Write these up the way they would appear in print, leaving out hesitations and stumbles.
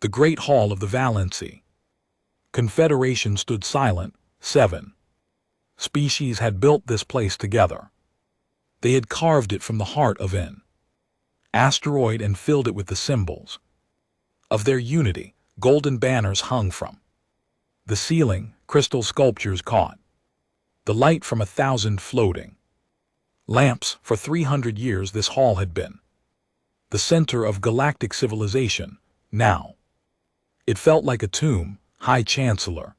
The Great Hall of the Valency. Confederation stood silent. 7 species had built this place together. They had carved it from the heart of an asteroid and filled it with the symbols of their unity. Golden banners hung from the ceiling, crystal sculptures caught the light from 1,000 floating lamps. For 300 years this hall had been the center of galactic civilization. Now it felt like a tomb. High Chancellor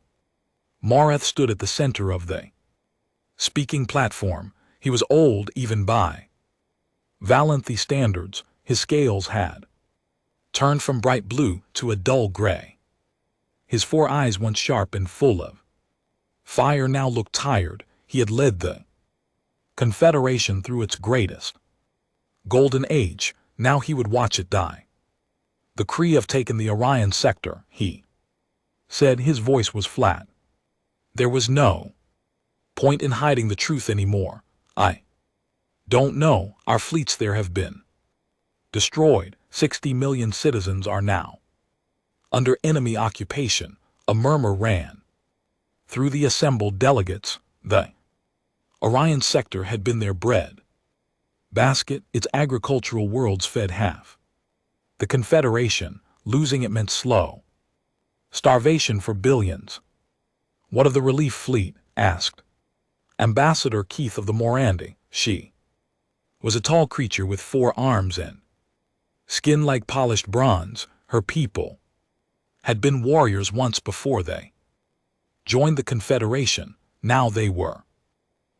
Morath stood at the center of the speaking platform. He was old even by Valenthi standards. His scales had turned from bright blue to a dull gray. His 4 eyes, once sharp and full of fire, now looked tired. He had led the Confederation through its greatest golden age. Now he would watch it die. The Kree have taken the Orion sector, he said. His voice was flat. There was no point in hiding the truth anymore. I don't know. Our fleets there have been destroyed. 60 million citizens are now under enemy occupation. A murmur ran through the assembled delegates. The Orion sector had been their bread basket. Its agricultural worlds fed half the Confederation. Losing it meant slow starvation for billions. What of the relief fleet? Asked Ambassador Keith of the Morandi. She was a tall creature with 4 arms and skin like polished bronze. Her people had been warriors once before they joined the Confederation. Now they were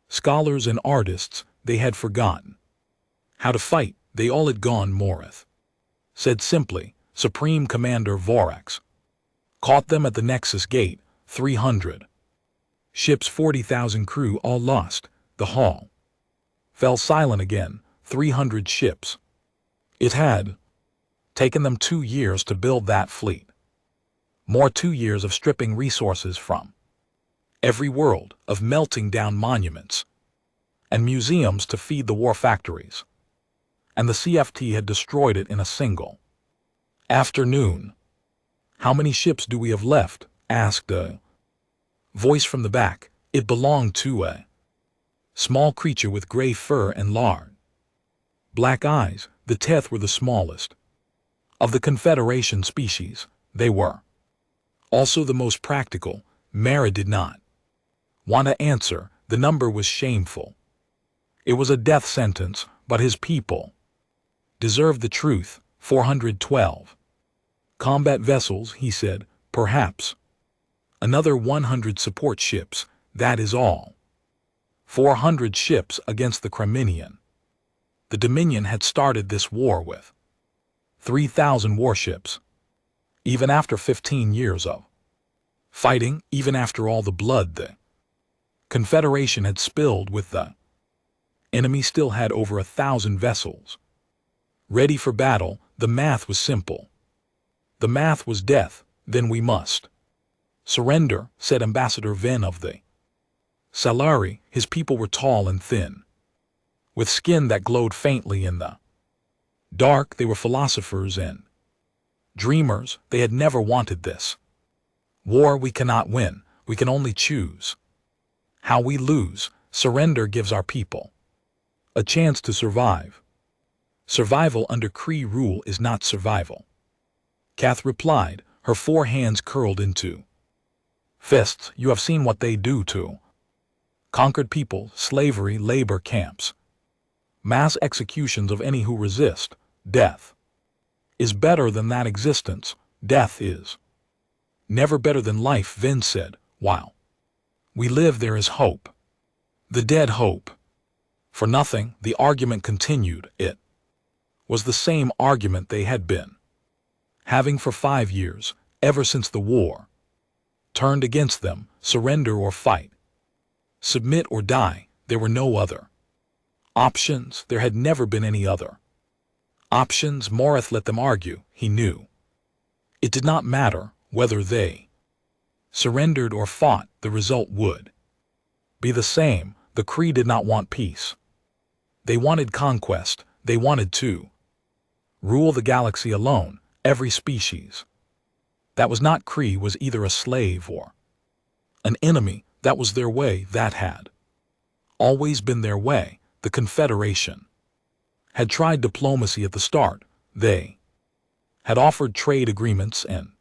scholars and artists. They had forgotten how to fight. They all had gone. Morath said simply. Supreme Commander Vorax caught them at the Nexus Gate. 300 ships, 40,000 crew, all lost. The hall fell silent again. 300 ships. It had taken them 2 years to build that fleet. More 2 years of stripping resources from every world, of melting down monuments and museums to feed the war factories. And the CFT had destroyed it in a single afternoon. How many ships do we have left? Asked a voice from the back. It belonged to a small creature with gray fur and large black eyes. The Teth were the smallest of the Confederation species. They were also the most practical. Mara did not want to answer. The number was shameful. It was a death sentence, but his people deserved the truth. 412 combat vessels, he said. Perhaps another 100 support ships. That is all. 400 ships against the Creminian. The Dominion had started this war with 3,000 warships. Even after 15 years of fighting, even after all the blood the Confederation had spilled with the enemy, still had over 1,000 vessels ready for battle. The math was simple. The math was death. Then we must surrender, said Ambassador Ven of the Salari. His people were tall and thin, with skin that glowed faintly in the dark. They were philosophers and dreamers. They had never wanted this war. We cannot win. We can only choose how we lose. Surrender gives our people a chance to survive. Survival under Kree rule is not survival. Kath replied, her 4 hands curled into fists. You have seen what they do to conquered people. Slavery, labor camps, mass executions of any who resist. Death is better than that existence. Death is never better than life, Vin said. While we live, there is hope. The dead hope for nothing. The argument continued. It was the same argument they had been having for 5 years, ever since the war turned against them. Surrender or fight. Submit or die. There were no other options. There had never been any other options. Morath let them argue. He knew it did not matter whether they surrendered or fought. The result would be the same. The Kree did not want peace. They wanted conquest. They wanted to rule the galaxy alone. Every species That was not Kree was either a slave or an enemy. That was their way. That had always been their way. The Confederation had tried diplomacy at the start. They had offered trade agreements and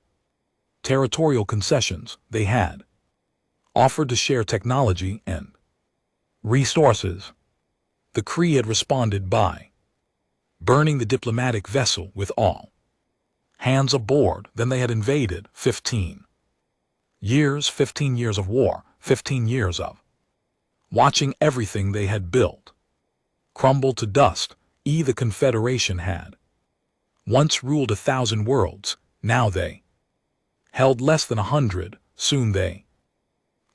territorial concessions. They had offered to share technology and resources. The Kree had responded by burning the diplomatic vessel with all hands aboard. Then they had invaded. 15 years of war, 15 years of watching everything they had built crumble to dust. The Confederation had once ruled 1,000 worlds. Now they held less than 100. Soon they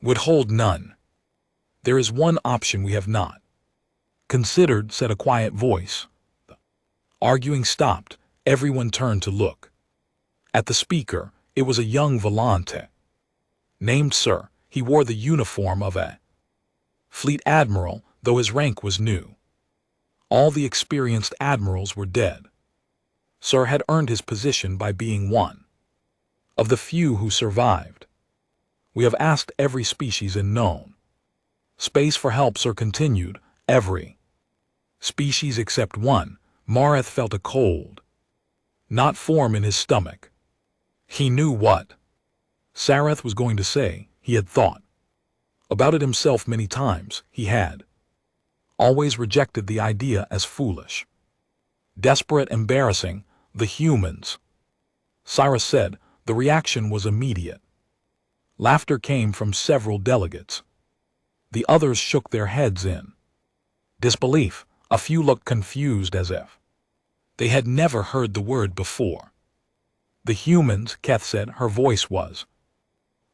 would hold none. There is one option we have not considered, said a quiet voice. The arguing stopped. Everyone turned to look at the speaker. It was a young Volante named Sir. He wore the uniform of a fleet admiral, though his rank was new. All the experienced admirals were dead. Sir had earned his position by being one of the few who survived. We have asked every species in known space for help, Sir continued. Every species except one. Marath felt a cold not form in his stomach. He knew what Sarath was going to say. He had thought about it himself many times. He had always rejected the idea as foolish, desperate, embarrassing. The humans, Cyrus said. The reaction was immediate. Laughter came from several delegates. The others shook their heads in disbelief. A few looked confused as if they had never heard the word before. The humans, Keth said. Her voice was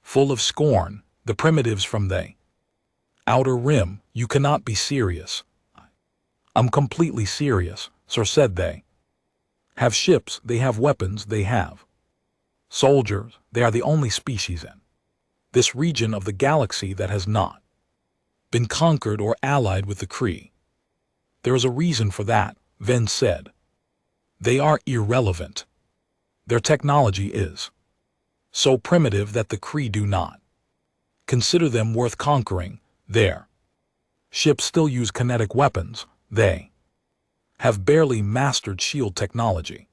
full of scorn. The primitives from the outer rim. You cannot be serious. I'm completely serious, Sir, said they. Have ships, they have weapons, they have soldiers. They are the only species in this region of the galaxy that has not been conquered or allied with the Kree. There is a reason for that, Ven said. They are irrelevant. Their technology is so primitive that the Kree do not consider them worth conquering. Their ships still use kinetic weapons. They have barely mastered shield technology.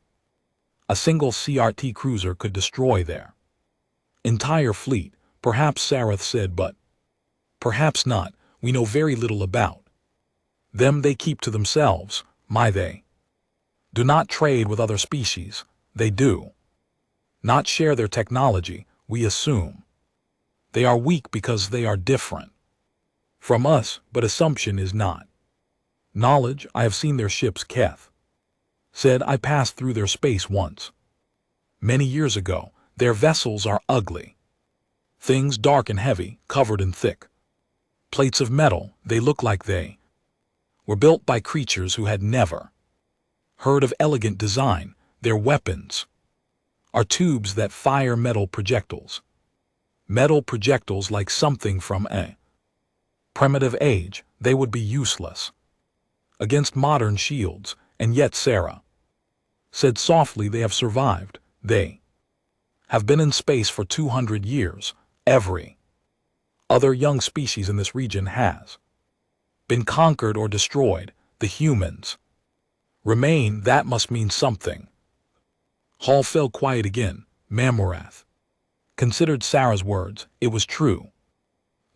A single CRT cruiser could destroy their entire fleet. Perhaps, Sarath said, but perhaps not. We know very little about them. They keep to themselves. They do not trade with other species. They do not share their technology. We assume they are weak because they are different from us, but assumption is not knowledge. I have seen their ships, Keth said. I passed through their space once, many years ago. Their vessels are ugly things, dark and heavy, covered in thick plates of metal. They look like they were built by creatures who had never heard of elegant design. Their weapons are tubes that fire metal projectiles like something from a primitive age. They would be useless against modern shields. And yet, Sarah said softly, they have survived. They have been in space for 200 years. Every other young species in this region has been conquered or destroyed. The humans remain. That must mean something. Hall fell quiet again. Mamorath considered Sarah's words. It was true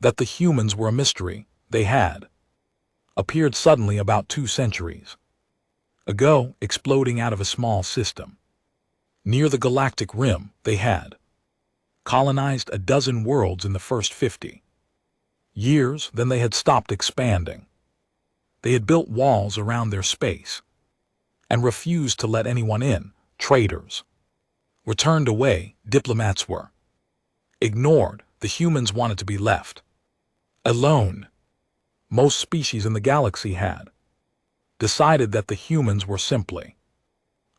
that the humans were a mystery. They had appeared suddenly about 2 centuries ago, exploding out of a small system near the galactic rim. They had colonized a dozen worlds in the first 50 years. Then they had stopped expanding. They had built walls around their space and refused to let anyone in. Traders were turned away. Diplomats were ignored. The humans wanted to be left alone. Most species in the galaxy had decided that the humans were simply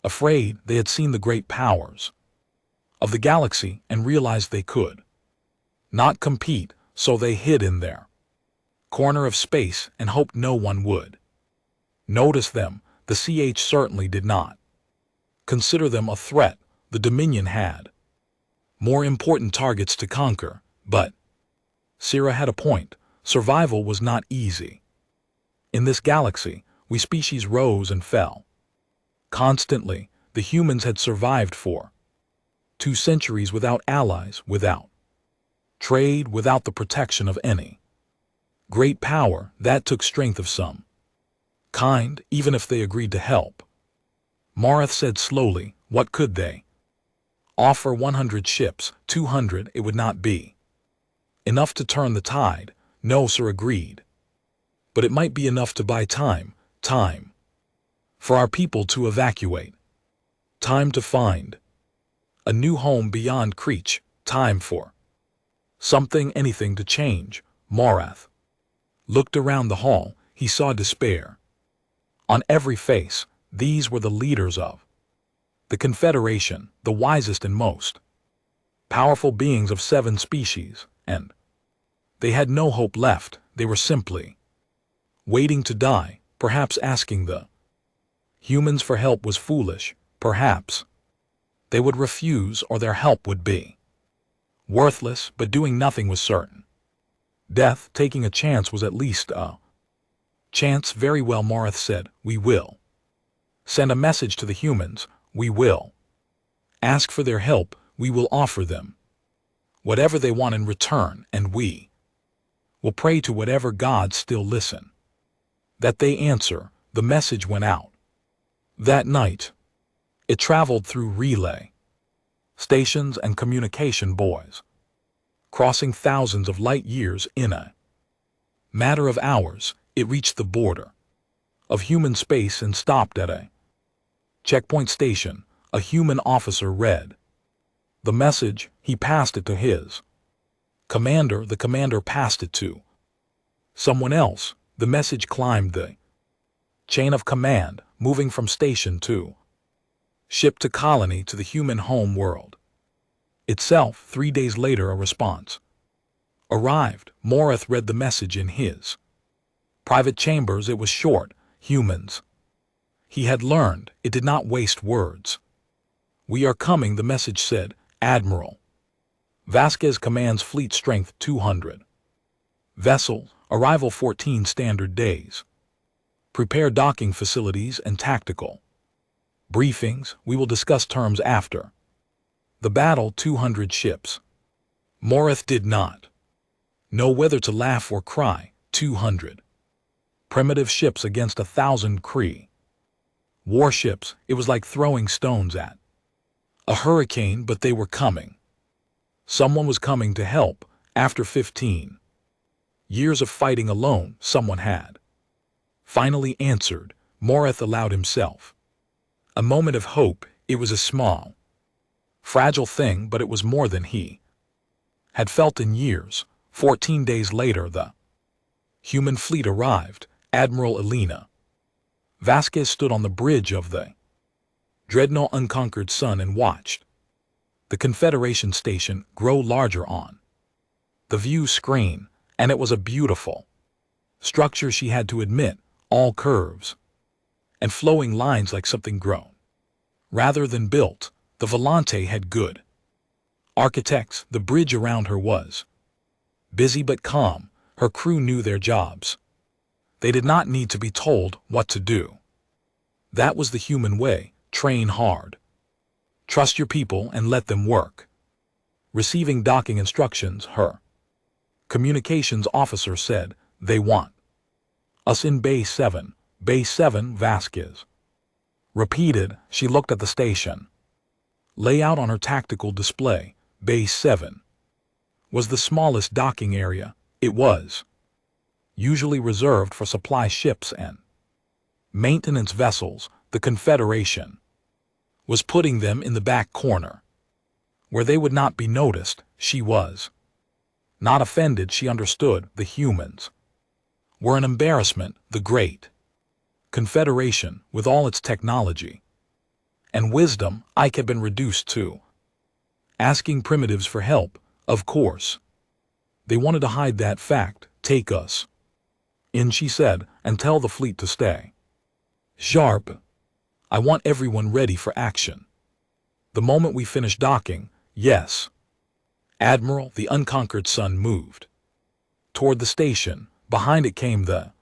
afraid. They had seen the great powers of the galaxy and realized they could not compete, so they hid in their corner of space and hoped no one would notice them. The CH certainly did not consider them a threat. The Dominion had more important targets to conquer, but Sierra had a point. Survival was not easy. In this galaxy, we species rose and fell. Constantly, the humans had survived for 2 centuries without allies, without trade, without the protection of any great power. That took strength of some kind, even if they agreed to help. Marath said slowly, what could they offer? 100 ships, 200, it would not be enough to turn the tide. No, sir, agreed. But it might be enough to buy time for our people to evacuate, time to find a new home beyond Creech, time for anything to change. Marath looked around the hall. He saw despair on every face. These were the leaders of the Confederation, the wisest and most powerful beings of 7 species, and they had no hope left. They were simply waiting to die. Perhaps asking the humans for help was foolish. Perhaps they would refuse, or their help would be worthless, but doing nothing was certain. Death, taking a chance, was at least a chance. Very well, Marath said, we will send a message to the humans. We will ask for their help. We will offer them whatever they want in return, and we will pray to whatever gods still listen that they answer. The message went out that night. It traveled through relay stations and communication buoys, crossing thousands of light years. In a matter of hours, it reached the border of human space and stopped at a checkpoint station. A human officer read the message. He passed it to his commander. The commander passed it to someone else. The message climbed the chain of command, moving from station to ship to colony to the human home world itself. 3 days later, a response arrived. Marath read the message in his private chambers. It was short. Humans, he had learned, it did not waste words. We are coming, the message said. Admiral Vasquez commands fleet strength 200 vessels, arrival 14 standard days. Prepare docking facilities and tactical briefings. We will discuss terms after the battle. 200 ships. Marath did not know whether to laugh or cry. 200 primitive ships against 1,000 Kree warships. It was like throwing stones at a hurricane, but they were coming. Someone was coming to help. After 15 years of fighting alone, someone had finally answered. Marath allowed himself a moment of hope. It was a small, fragile thing, but it was more than he had felt in years. 14 days later, the human fleet arrived. Admiral Elena Vasquez stood on the bridge of the dreadnought Unconquered Sun and watched the Confederation station grow larger on the view screen, and it was a beautiful structure. She had to admit, all curves and flowing lines, like something grown rather than built. The Volante had good architects. The bridge around her was busy but calm. Her crew knew their jobs. They did not need to be told what to do. That was the human way. Train hard, trust your people, and let them work. Receiving docking instructions, her communications officer said, they want us in Bay 7. Bay 7, Vasquez repeated. She looked at the station layout on her tactical display. Bay 7 was the smallest docking area. It was usually reserved for supply ships and maintenance vessels. The Confederation was putting them in the back corner, where they would not be noticed. She was not offended. She understood. The humans were an embarrassment. The great Confederation, with all its technology and wisdom, Ike had been reduced to asking primitives for help. Of course, they wanted to hide that fact. Take us in, she said, and tell the fleet to stay sharp. I want everyone ready for action the moment we finish docking. Yes, Admiral, the unconquered sun moved toward the station. Behind it came the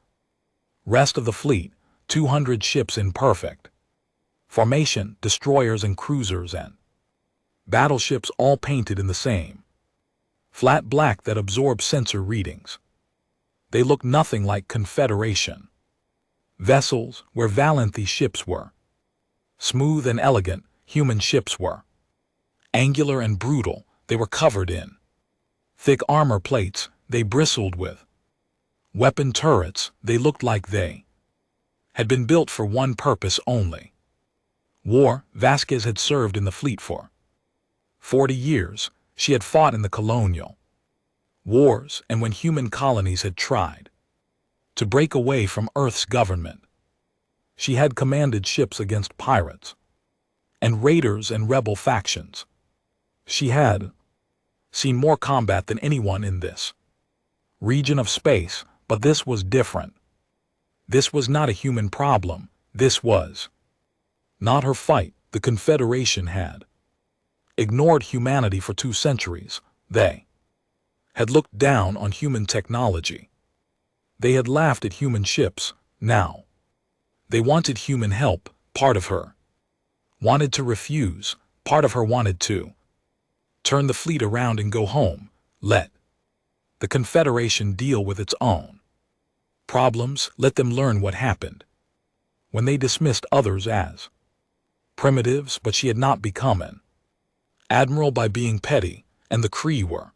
rest of the fleet, 200 ships in perfect formation, destroyers and cruisers and battleships all painted in the same flat black that absorbed sensor readings. They looked nothing like Confederation vessels where Valenthy ships were. Smooth and elegant, human ships were. Angular and brutal, they were covered in thick armor plates, they bristled with weapon turrets, they looked like they had been built for one purpose only. War. Vasquez had served in the fleet for 40 years. She had fought in the colonial wars, and when human colonies had tried to break away from Earth's government, she had commanded ships against pirates and raiders and rebel factions. She had seen more combat than anyone in this region of space, but this was different. This was not a human problem. This was not her fight. The Confederation had ignored humanity for 2 centuries. They had looked down on human technology. They had laughed at human ships. Now they wanted human help. Part of her wanted to refuse. Part of her wanted to turn the fleet around and go home. Let the Confederation deal with its own problems. Let them learn what happened when they dismissed others as primitives. But she had not become an admiral by being petty, and the Kree were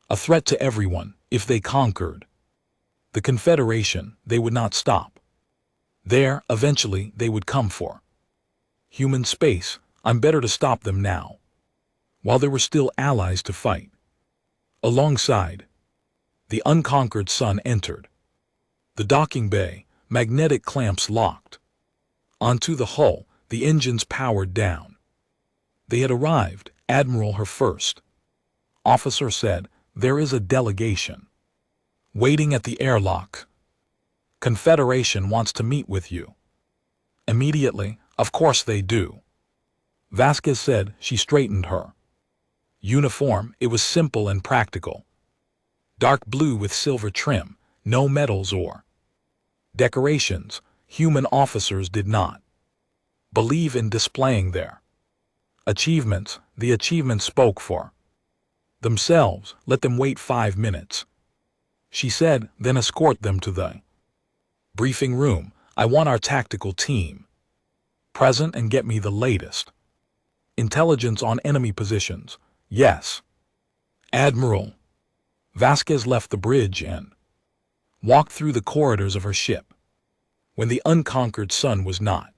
a threat to everyone. If they conquered the Confederation, they would not stop there. Eventually they would come for human space. I'm better to stop them now, while there were still allies to fight alongside. The unconquered sun entered the docking bay, magnetic clamps locked onto the hull, the engines powered down. They had arrived. Admiral, her first officer said, there is a delegation waiting at the airlock. Confederation wants to meet with you immediately. Of course they do, Vasquez said. She straightened her uniform. It was simple and practical. Dark blue with silver trim, no medals or decorations. Human officers did not believe in displaying their achievements. The achievements spoke for themselves. Let them wait 5 minutes, she said, then escort them to the briefing room. I want our tactical team present and get me the latest intelligence on enemy positions. Yes, Admiral. Vasquez left the bridge and walked through the corridors of her ship. When the unconquered sun was not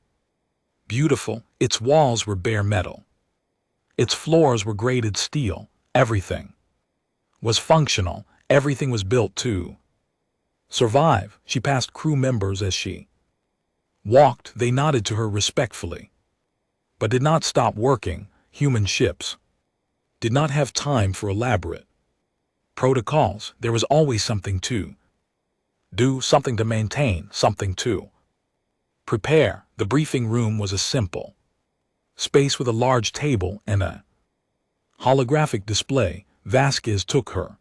beautiful, its walls were bare metal. Its floors were grated steel. Everything was functional. Everything was built to survive. She passed crew members as she walked. They nodded to her respectfully, but did not stop working. Human ships did not have time for elaborate protocols. There was always something to do, something to maintain, something to prepare. The briefing room was a simple space with a large table and a holographic display. Vasquez took her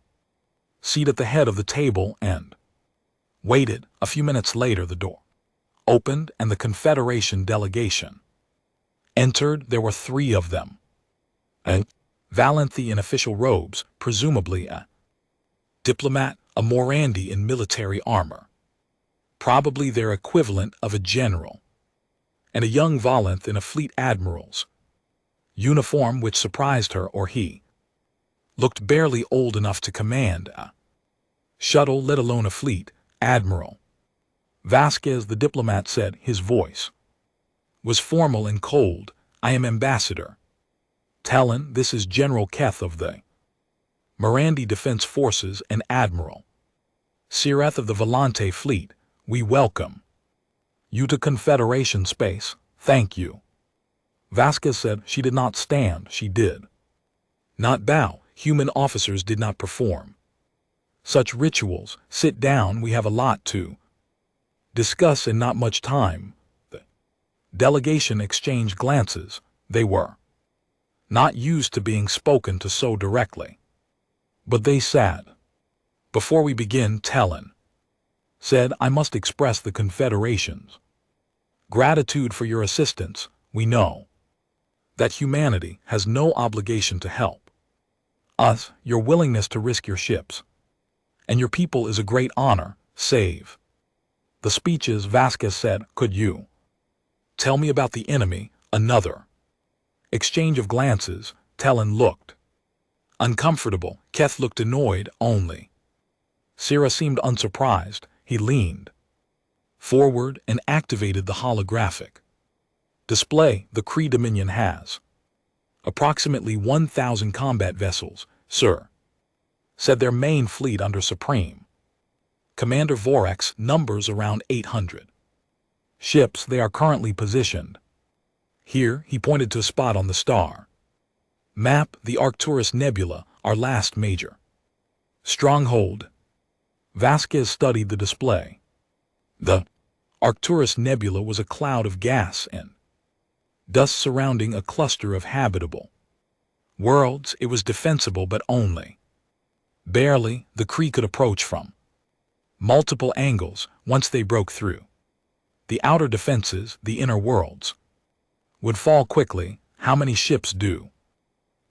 seat at the head of the table and waited. A few minutes later the door opened and the Confederation delegation entered. There were 3 of them. Valenthy in official robes, presumably a diplomat, a Morandi in military armor, probably their equivalent of a general, and a young Valenth in a fleet admiral's uniform, which surprised her, or he looked barely old enough to command a shuttle, let alone a fleet. Admiral Vasquez, the diplomat said. His voice was formal and cold. I am Ambassador Talon. This is General Keth of the Morandi Defense Forces and Admiral Sireth of the Volante Fleet. We welcome you to Confederation space. Thank you, Vasquez said. She did not stand. She did not bow. Human officers did not perform such rituals. Sit down. We have a lot to discuss and not much time. The delegation exchanged glances. They were not used to being spoken to so directly. But they said, "Before we begin, Tellin said I must express the Confederation's gratitude for your assistance. We know that humanity has no obligation to help us. Your willingness to risk your ships and your people is a great honor. Save the speeches," Vasquez said. "Could you tell me about the enemy?" Another exchange of glances. Tellin looked uncomfortable. Keth looked annoyed. Only Sierra seemed unsurprised. He leaned forward and activated the holographic display. "The Kree Dominion has approximately 1,000 combat vessels, sir," said their main fleet under Supreme Commander Vorax. "Numbers around 800 ships. They are currently positioned here." He pointed to a spot on the star map, the Arcturus Nebula, our last major stronghold. Vasquez studied the display. The Arcturus Nebula was a cloud of gas and dust surrounding a cluster of habitable worlds. It was defensible, but only barely. The Kree could approach from multiple angles. Once they broke through the outer defenses, the inner worlds would fall quickly. "How many ships do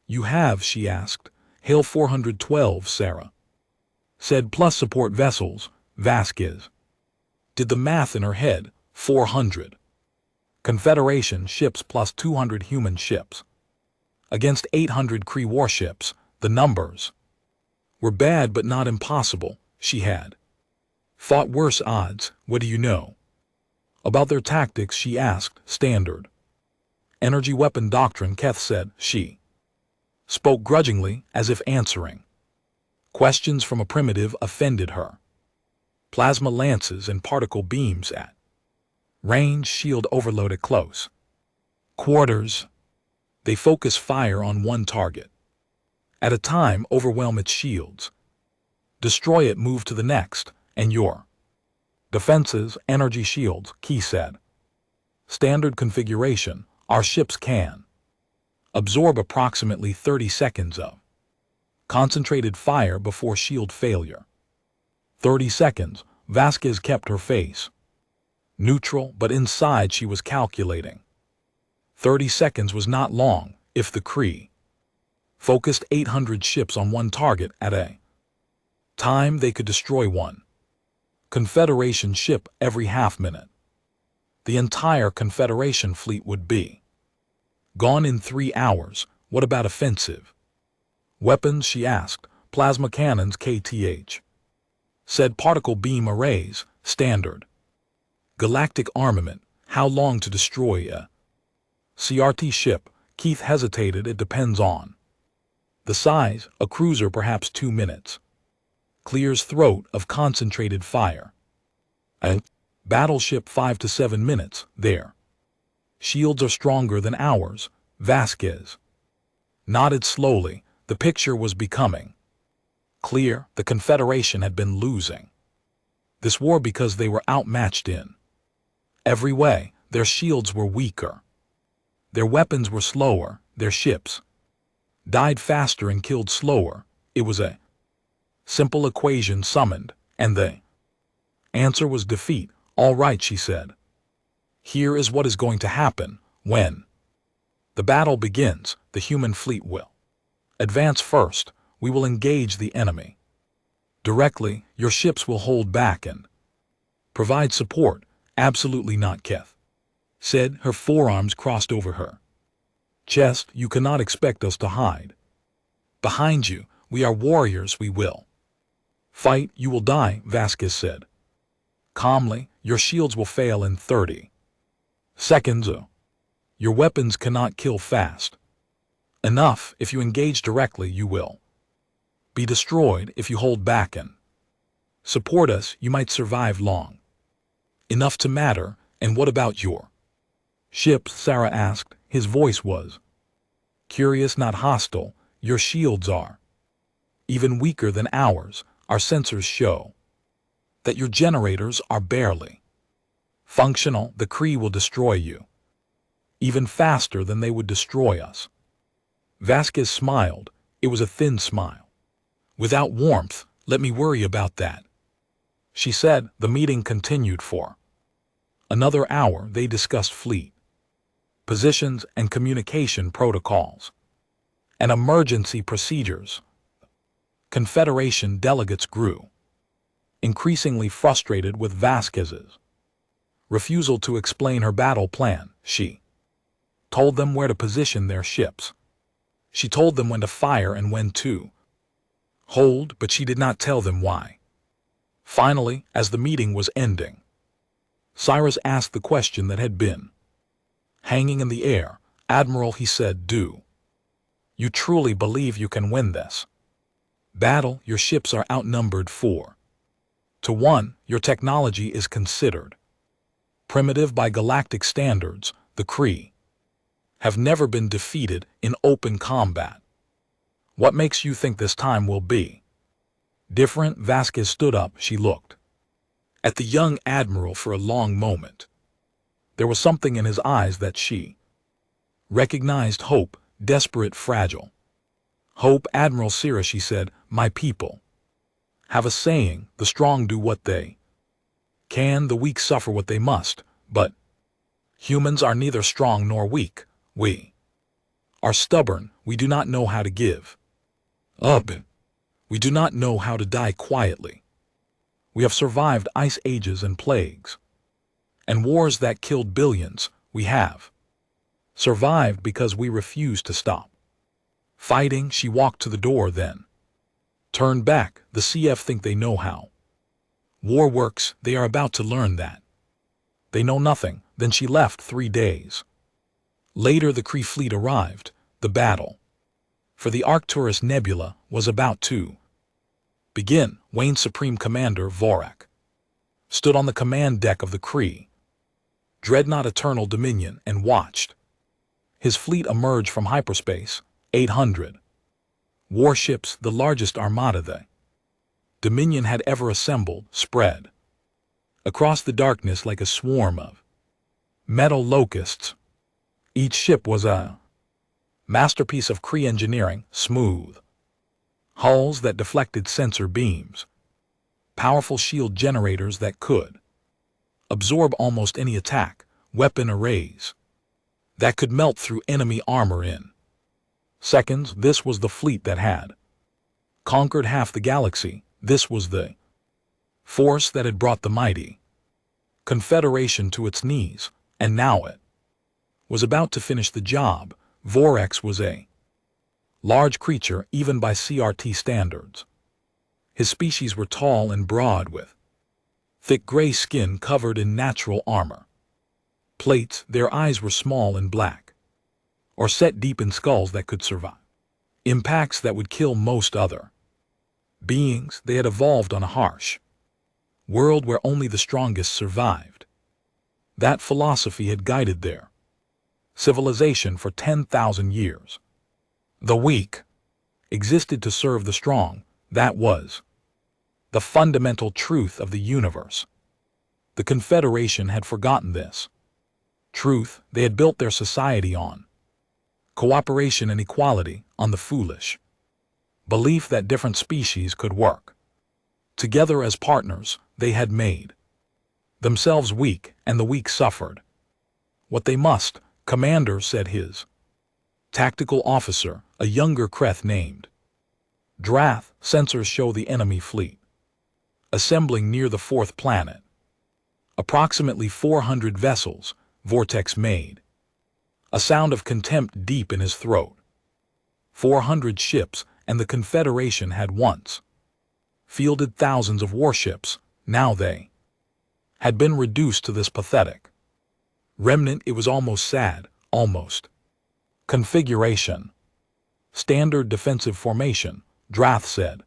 you have?" she asked. "Hail 412, Sarah said, "plus support vessels." Vasquez did the math in her head. 400 Confederation ships plus 200 human ships against 800 Kree warships. The numbers were bad but not impossible. She had fought worse odds. "What do you know about their tactics?" she asked. "Standard energy weapon doctrine," Keth said. She spoke grudgingly, as if answering questions from a primitive offended her. "Plasma lances and particle beams at range, shield overload at close quarters. They focus fire on one target at a time, overwhelm its shields, destroy it, move to the next, and your defenses, energy shields," Key said. "Standard configuration. Our ships can absorb approximately 30 seconds of concentrated fire before shield failure." 30 seconds. Vasquez kept her face neutral, but inside she was calculating. 30 seconds was not long. If the Kree focused 800 ships on one target at a time, they could destroy one Confederation ship every half-minute. The entire Confederation fleet would be gone in 3 hours. "What about offensive weapons?" she asked. "Plasma cannons," KTH said. "Particle beam arrays, standard galactic armament." "How long to destroy a CRT ship?" Keith hesitated. "It depends on the size. A cruiser, perhaps 2 minutes. Clears throat of concentrated fire. A battleship, 5 to 7 minutes. Their shields are stronger than ours." Vasquez nodded slowly. The picture was becoming clear. The Confederation had been losing this war because they were outmatched in every way. Their shields were weaker. Their weapons were slower. Their ships died faster and killed slower. It was a simple equation summoned, and the answer was defeat. "All right," she said. "Here is what is going to happen. When the battle begins, the human fleet will advance first. We will engage the enemy directly. Your ships will hold back and provide support." "Absolutely not," Keth said. Her forearms crossed over her chest. "You cannot expect us to hide behind you. We are warriors. We will fight. You will die," Vasquez said calmly. "Your shields will fail in 30 seconds. Your weapons cannot kill fast enough. If you engage directly, you will be destroyed. If you hold back and support us, you might survive long enough to matter." "And what about your ships?" Sarah asked. His voice was curious, not hostile. "Your shields are even weaker than ours. Our sensors show that your generators are barely functional. The Kree will destroy you even faster than they would destroy us." Vasquez smiled. It was a thin smile. Without warmth, let me worry about that. She said. The meeting continued for another hour. They discussed fleet positions and communication protocols and emergency procedures. Confederation delegates grew increasingly frustrated with Vasquez's refusal to explain her battle plan. She told them where to position their ships. She told them when to fire and when to hold, but she did not tell them why. Finally, as the meeting was ending, Cyrus asked the question that had been hanging in the air. Admiral, he said, do you truly believe you can win this battle? Your ships are outnumbered 4-1. Your technology is considered primitive by galactic standards. The Kree have never been defeated in open combat. What makes you think this time will be different? Vasquez stood up. She looked at the young admiral for a long moment. There was something in his eyes that she recognized: hope, desperate, fragile. Hope. Admiral Sira, she said, my people have a saying: the strong do what they can, the weak suffer what they must. But humans are neither strong nor weak. We are stubborn. We do not know how to give up. We do not know how to die quietly. We have survived ice ages and plagues and wars that killed billions. We have survived because we refuse to stop fighting. She walked to the door, then turned back. The CF think they know how war works. They are about to learn that they know nothing. Then she left. 3 days later, the Kree fleet arrived. The battle for the Arcturus Nebula was about to begin. Wayne's Supreme Commander Vorak stood on the command deck of the Kree Dreadnought Eternal Dominion and watched his fleet emerge from hyperspace. 800 warships, the largest armada the Dominion had ever assembled, spread across the darkness like a swarm of metal locusts. Each ship was a masterpiece of Kree engineering: smooth hulls that deflected sensor beams, powerful shield generators that could absorb almost any attack, weapon arrays that could melt through enemy armor in seconds. This was the fleet that had conquered half the galaxy. This was the force that had brought the mighty Confederation to its knees, and now it was about to finish the job. Vorax was a large creature, even by CRT standards. His species were tall and broad, with thick gray skin covered in natural armor plates. Their eyes were small and black, or set deep in skulls that could survive impacts that would kill most other beings. They had evolved on a harsh world where only the strongest survived. That philosophy had guided their civilization for 10,000 years. The weak existed to serve the strong. That was the fundamental truth of the universe. The Confederation had forgotten this truth. They had built their society on cooperation and equality, on the foolish belief that different species could work together as partners. They had made themselves weak, and the weak suffered what they must. Commander, said his tactical officer, a younger Kreth named Drath, sensors show the enemy fleet assembling near the 4th planet. Approximately 400 vessels. Vortex made a sound of contempt deep in his throat. 400 ships, and the Confederation had once fielded thousands of warships. Now they had been reduced to this pathetic remnant. It was almost sad, almost. Configuration. Standard defensive formation, Drath said.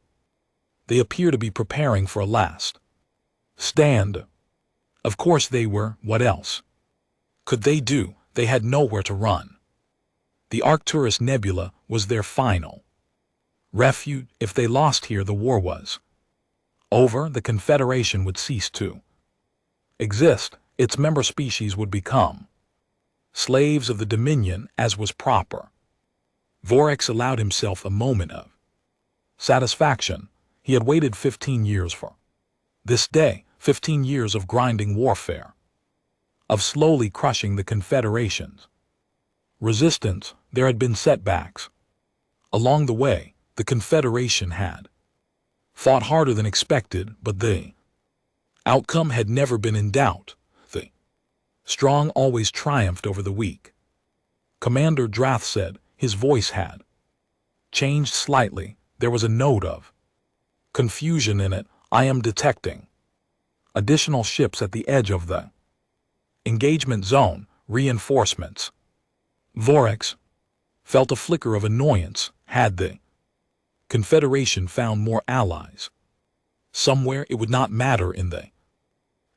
They appear to be preparing for a last stand. Of course they were. What else could they do? They had nowhere to run. The Arcturus Nebula was their final refuge. If they lost here, the war was over. The Confederation would cease to exist. Its member species would become slaves of the Dominion, as was proper. Vorax allowed himself a moment of Satisfaction. He had waited 15 years for this day, 15 years of grinding warfare, of slowly crushing the Confederation's resistance. There had been setbacks. Along the way, the Confederation had fought harder than expected, but the outcome had never been in doubt. The strong always triumphed over the weak. Commander Drath said. His voice had changed slightly. There was a note of confusion in it. I am detecting additional ships at the edge of the engagement zone, reinforcements. Vorax felt a flicker of annoyance. Had the Confederation found more allies somewhere? It would not matter in the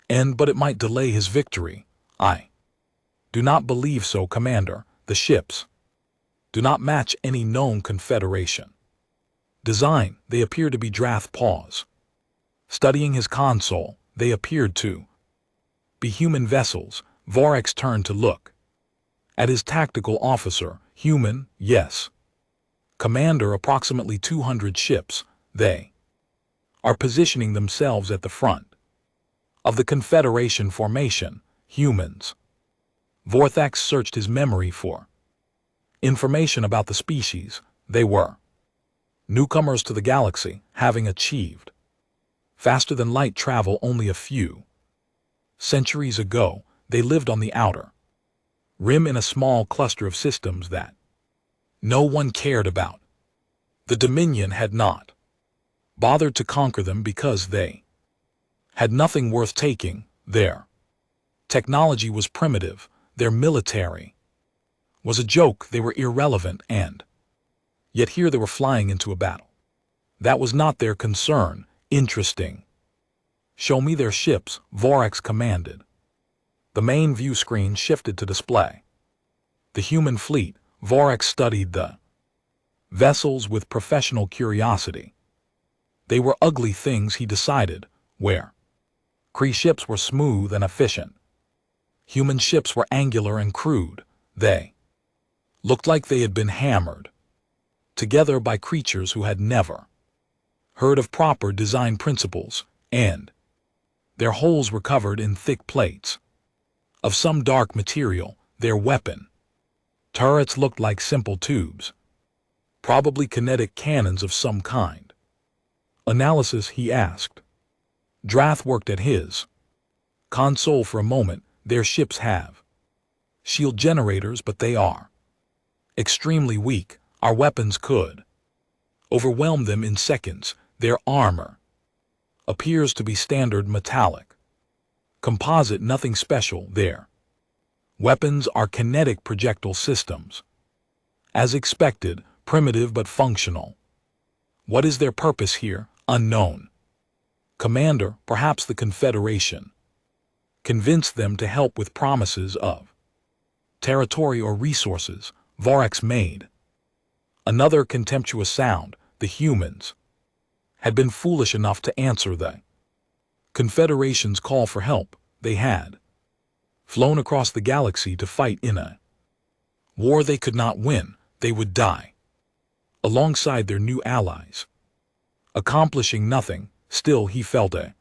end, but it might delay his victory. I do not believe so, Commander. The ships do not match any known Confederation design. They appear to be Drath pause. Studying his console, they appeared to be human vessels. Vorax turned to look at his tactical officer. Human, yes. Commander, approximately 200 ships. They are positioning themselves at the front of the Confederation formation. Humans. Vorthax searched his memory for information about the species. They were newcomers to the galaxy, having achieved faster than light travel only a few centuries ago. They lived on the outer rim in a small cluster of systems that no one cared about. The Dominion had not bothered to conquer them because they had nothing worth taking. Their technology was primitive. Their military was a joke. They were irrelevant, and yet here they were flying into a battle. That was not their concern. Interesting. Show me their ships, Vorax commanded. The main view screen shifted to display the human fleet. Vorax studied the vessels with professional curiosity. They were ugly things, he decided, where Kree ships were smooth and efficient. Human ships were angular and crude. They looked like they had been hammered together by creatures who had never heard of proper design principles, and their hulls were covered in thick plates of some dark material. Their weapon turrets looked like simple tubes, probably kinetic cannons of some kind. Analysis, he asked. Drath worked at his console for a moment. Their ships have shield generators, but they are extremely weak. Our weapons could overwhelm them in seconds. Their armor appears to be standard metallic composite, nothing special. Their weapons are kinetic projectile systems. As expected, primitive but functional. What is their purpose here? Unknown. Commander, perhaps the Confederation convinced them to help with promises of territory or resources. Vorax made another contemptuous sound. The humans had been foolish enough to answer the Confederation's call for help. They had flown across the galaxy to fight in a war they could not win. They would die alongside their new allies, accomplishing nothing. Still, he felt a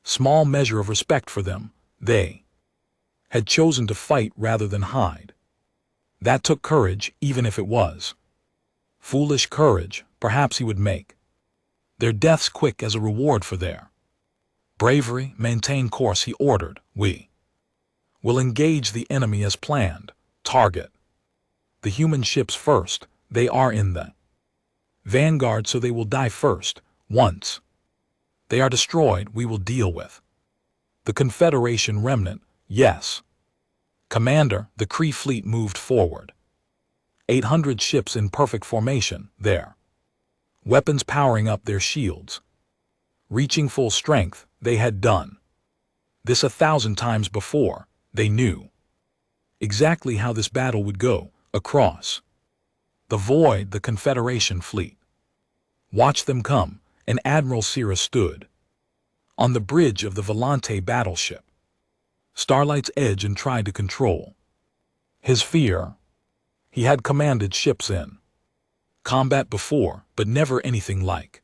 small measure of respect for them. They had chosen to fight rather than hide. That took courage, even if it was foolish courage. Perhaps he would make their deaths quick as a reward for their bravery. Maintain course, he ordered. We will engage the enemy as planned. Target the human ships first. They are in the vanguard, so they will die first. Once they are destroyed, we will deal with the Confederation remnant. Yes, Commander. The Kree fleet moved forward. 800 ships in perfect formation, their weapons powering up their shields. Reaching full strength, they had done this 1,000 times before. They knew exactly how this battle would go. Across the void, the Confederation fleet watched them come, and Admiral Sira stood on the bridge of the Volante battleship, Starlight's edge, and tried to control his fear. He had commanded ships in Combat before, but never anything like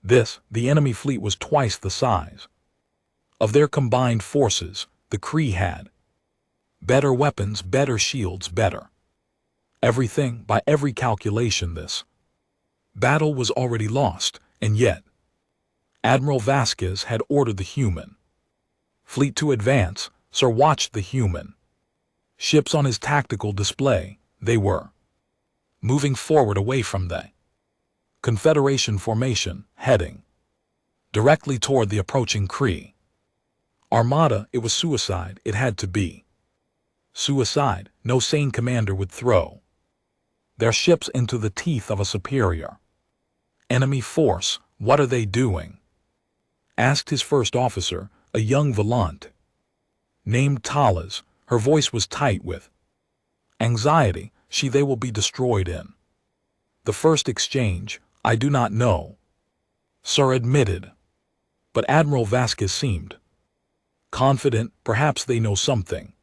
this. The enemy fleet was twice the size of their combined forces. The Kree had better weapons, better shields, better everything. By every calculation, this battle was already lost, and yet Admiral Vasquez had ordered the human fleet to advance. Sir watched the human ships on his tactical display. They were moving forward away from the Confederation formation, heading directly toward the approaching Kree armada. It was suicide. It had to be suicide. No sane commander would throw their ships into the teeth of a superior enemy force. What are they doing? Asked his first officer, a young Volant named Talas. Her voice was tight with anxiety. They will be destroyed in the first exchange. I do not know, Sir admitted. But Admiral Vasquez seemed confident. Perhaps they know something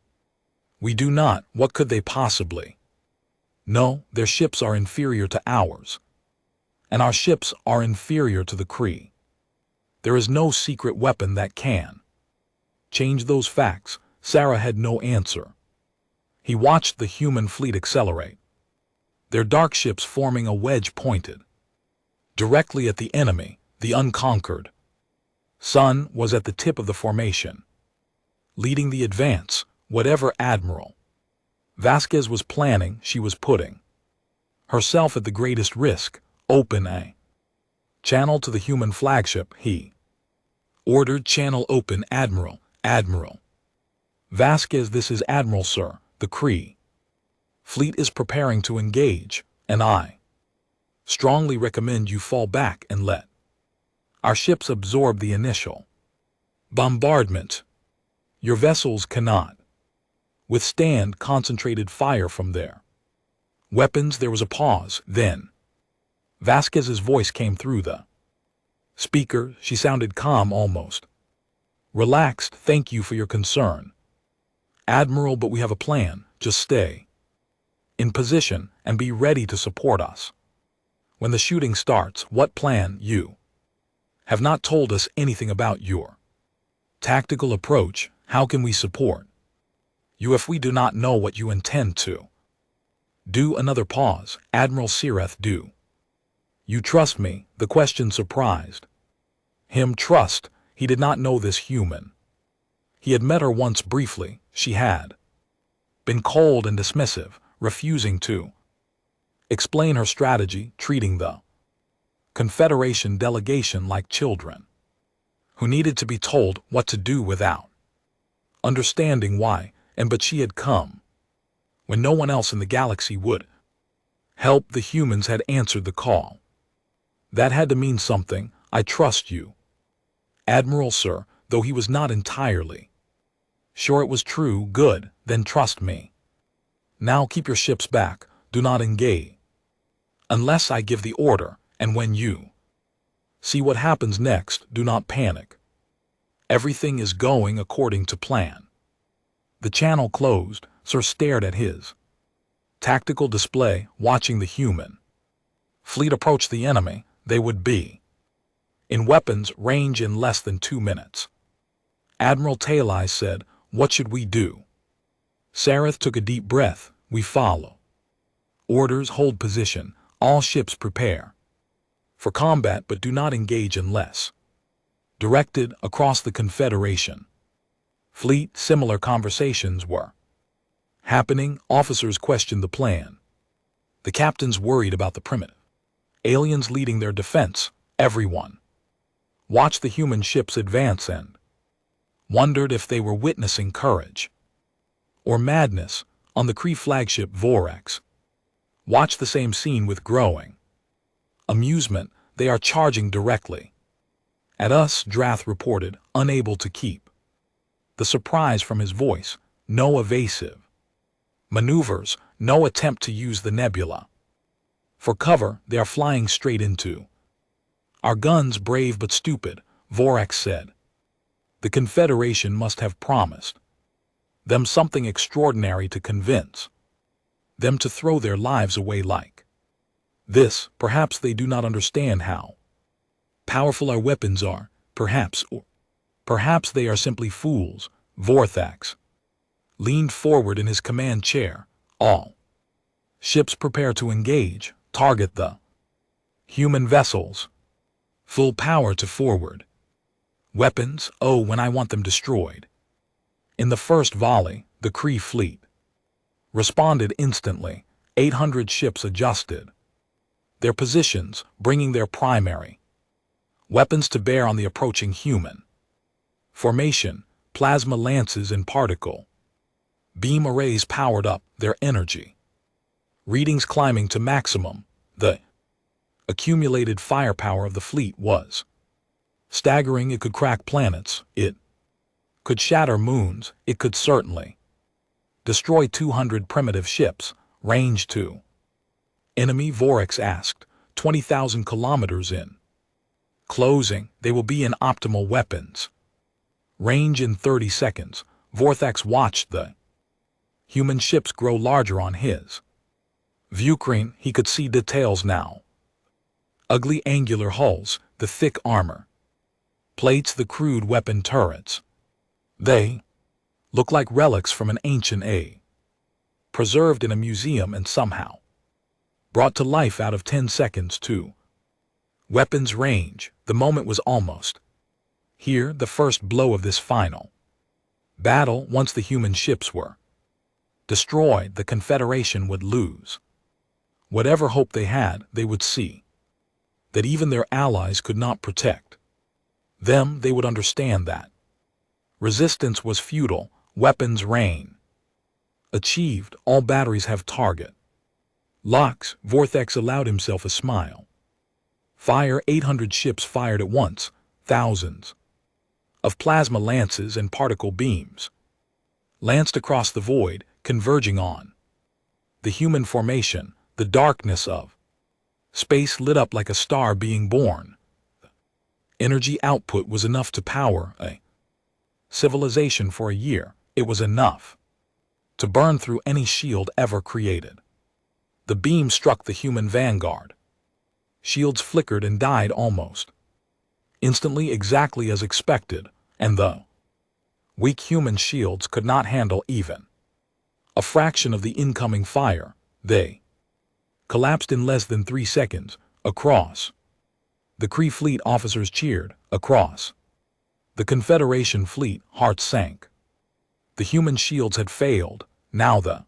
we do not. What could they possibly know? Their ships are inferior to ours, and our ships are inferior to the Kree. There is no secret weapon that can change those facts. Sarah had no answer. He watched the human fleet accelerate, their dark ships forming a wedge pointed directly at the enemy. The unconquered sun was at the tip of the formation, leading the advance. Whatever Admiral Vasquez was planning, she was putting herself at the greatest risk. Open a channel to the human flagship, he ordered. Channel open, Admiral. Admiral Vasquez, this is Admiral, sir. The Kree fleet is preparing to engage, and I strongly recommend you fall back and let our ships absorb the initial bombardment. Your vessels cannot withstand concentrated fire from their weapons. There was a pause. Then Vasquez's voice came through the speaker. She sounded calm, almost relaxed. Thank you for your concern, Admiral, but we have a plan. Just stay in position and be ready to support us when the shooting starts. What plan? You have not told us anything about your tactical approach. How can we support you if we do not know what you intend to do? Another pause. Admiral Sireth, do you trust me? The question surprised him. Trust? He did not know this human. He had met her once briefly. She had been cold and dismissive, refusing to explain her strategy, treating the Confederation delegation like children who needed to be told what to do without understanding why. But she had come when no one else in the galaxy would help. The humans had answered the call. That had to mean something. I trust you, Admiral, sir, though he was not entirely sure it was true. Good, then trust me. Now keep your ships back. Do not engage unless I give the order, and when you see what happens next, do not panic. Everything is going according to plan. The channel closed. Sir stared at his tactical display, watching the human fleet approach the enemy. They would be in weapons range in less than 2 minutes. Admiral Talai said, "What should we do?" Sareth took a deep breath. We follow orders. Hold position. All ships prepare for combat, but do not engage unless directed. Across the Confederation fleet, similar conversations were happening. Officers questioned the plan. The captains worried about the primitive aliens leading their defense. Everyone watched the human ships advance and wondered if they were witnessing courage or madness. On the Kree flagship, Vorax watched the same scene with growing amusement. They are charging directly at us, Drath reported, unable to keep the surprise from his voice. No evasive maneuvers, no attempt to use the nebula for cover. They are flying straight into our guns. Brave but stupid, Vorax said. The Confederation must have promised them something extraordinary to convince them to throw their lives away like This, perhaps they do not understand how powerful our weapons are, perhaps, or perhaps they are simply fools. Vorthax leaned forward in his command chair. All ships prepare to engage. Target the human vessels. Full power to forward. Weapons, oh, when I want them destroyed. In the first volley, the Kree fleet responded instantly. 800 ships adjusted their positions, bringing their primary weapons to bear on the approaching human formation. Plasma lances and particle beam arrays powered up, their energy readings climbing to maximum. The accumulated firepower of the fleet was staggering. It could crack planets, it could shatter moons, it could certainly destroy 200 primitive ships. Range 2. Enemy, Vorax asked. 20,000 kilometers in. Closing, they will be in optimal weapons range in 30 seconds. Vorthax watched the human ships grow larger on his viewscreen. He could see details now. Ugly angular hulls, the thick armor plates, the crude weapon turrets. They look like relics from an ancient age, preserved in a museum and somehow brought to life out of 10 seconds too. Weapons range, the moment was almost here. The first blow of this final battle. Once the human ships were destroyed, the Confederation would lose whatever hope they had. They would see that even their allies could not protect them. They would understand that resistance was futile. Weapons reign achieved. All batteries have target locks. Vorthax allowed himself a smile. Fire. 800 ships fired at once. Thousands of plasma lances and particle beams lanced across the void, converging on the human formation. The darkness of space lit up like a star being born. Energy output was enough to power a civilization for a year. It was enough to burn through any shield ever created. The beam struck the human vanguard. Shields flickered and died almost instantly, exactly as expected, and the weak human shields could not handle even a fraction of the incoming fire. They collapsed in less than 3 seconds. Across the Kree fleet, officers cheered. Across the Confederation fleet, hearts sank. The human shields had failed. Now the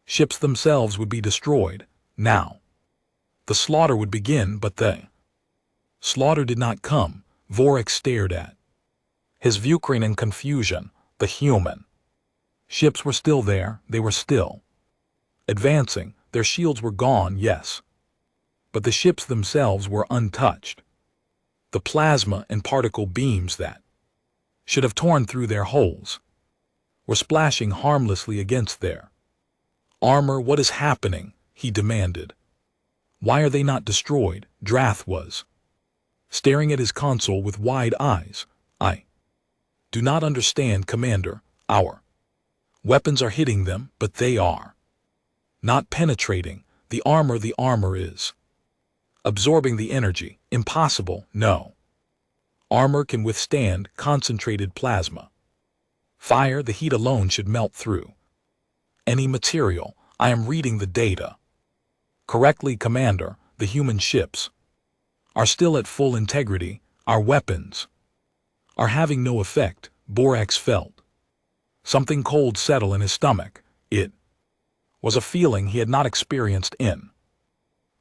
ships themselves would be destroyed. Now the slaughter would begin, but the slaughter did not come. Vorax stared at his viewscreen in confusion. The human ships were still there. They were still advancing. Their shields were gone, yes, but the ships themselves were untouched. The plasma and particle beams that should have torn through their holes were splashing harmlessly against their armor. What is happening? He demanded. Why are they not destroyed? Drath was staring at his console with wide eyes. I do not understand, Commander. Our weapons are hitting them, but they are not penetrating the armor is absorbing the energy. Impossible. No armor can withstand concentrated plasma fire. The heat alone should melt through any material. I am reading the data correctly, Commander. The human ships are still at full integrity. Our weapons are having no effect. Vorax felt something cold settle in his stomach. It was a feeling he had not experienced in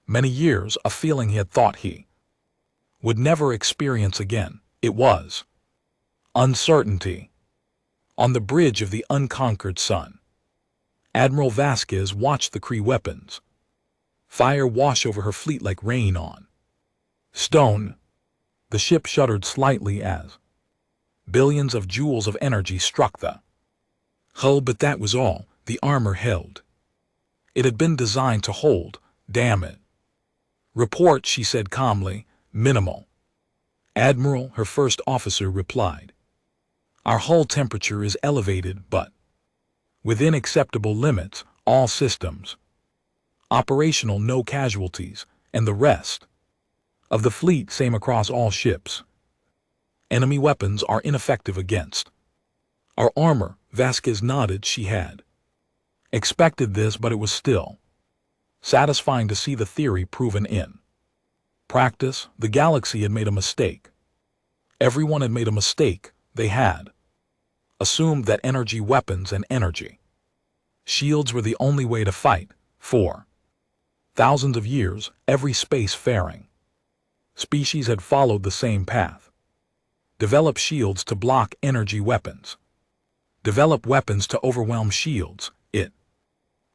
many years, a feeling he had thought he would never experience again. It was uncertainty. On the bridge of the unconquered sun, Admiral Vasquez watched the Kree weapons fire wash over her fleet like rain on stone. The ship shuddered slightly as billions of joules of energy struck the hull, but that was all the armor held. It had been designed to hold. Damn it. Report, she said calmly. Minimal. Admiral, her first officer replied. Our hull temperature is elevated, but within acceptable limits. All systems Operational, no casualties, and the rest of the fleet same across all ships. Enemy weapons are ineffective against our armor. Vasquez nodded. She had expected this, but it was still satisfying to see the theory proven in practice. The galaxy had made a mistake. Everyone had made a mistake. They had assumed that energy weapons and energy shields were the only way to fight. For thousands of years, every space-faring species had followed the same path. Develop shields to block energy weapons. Develop weapons to overwhelm shields. It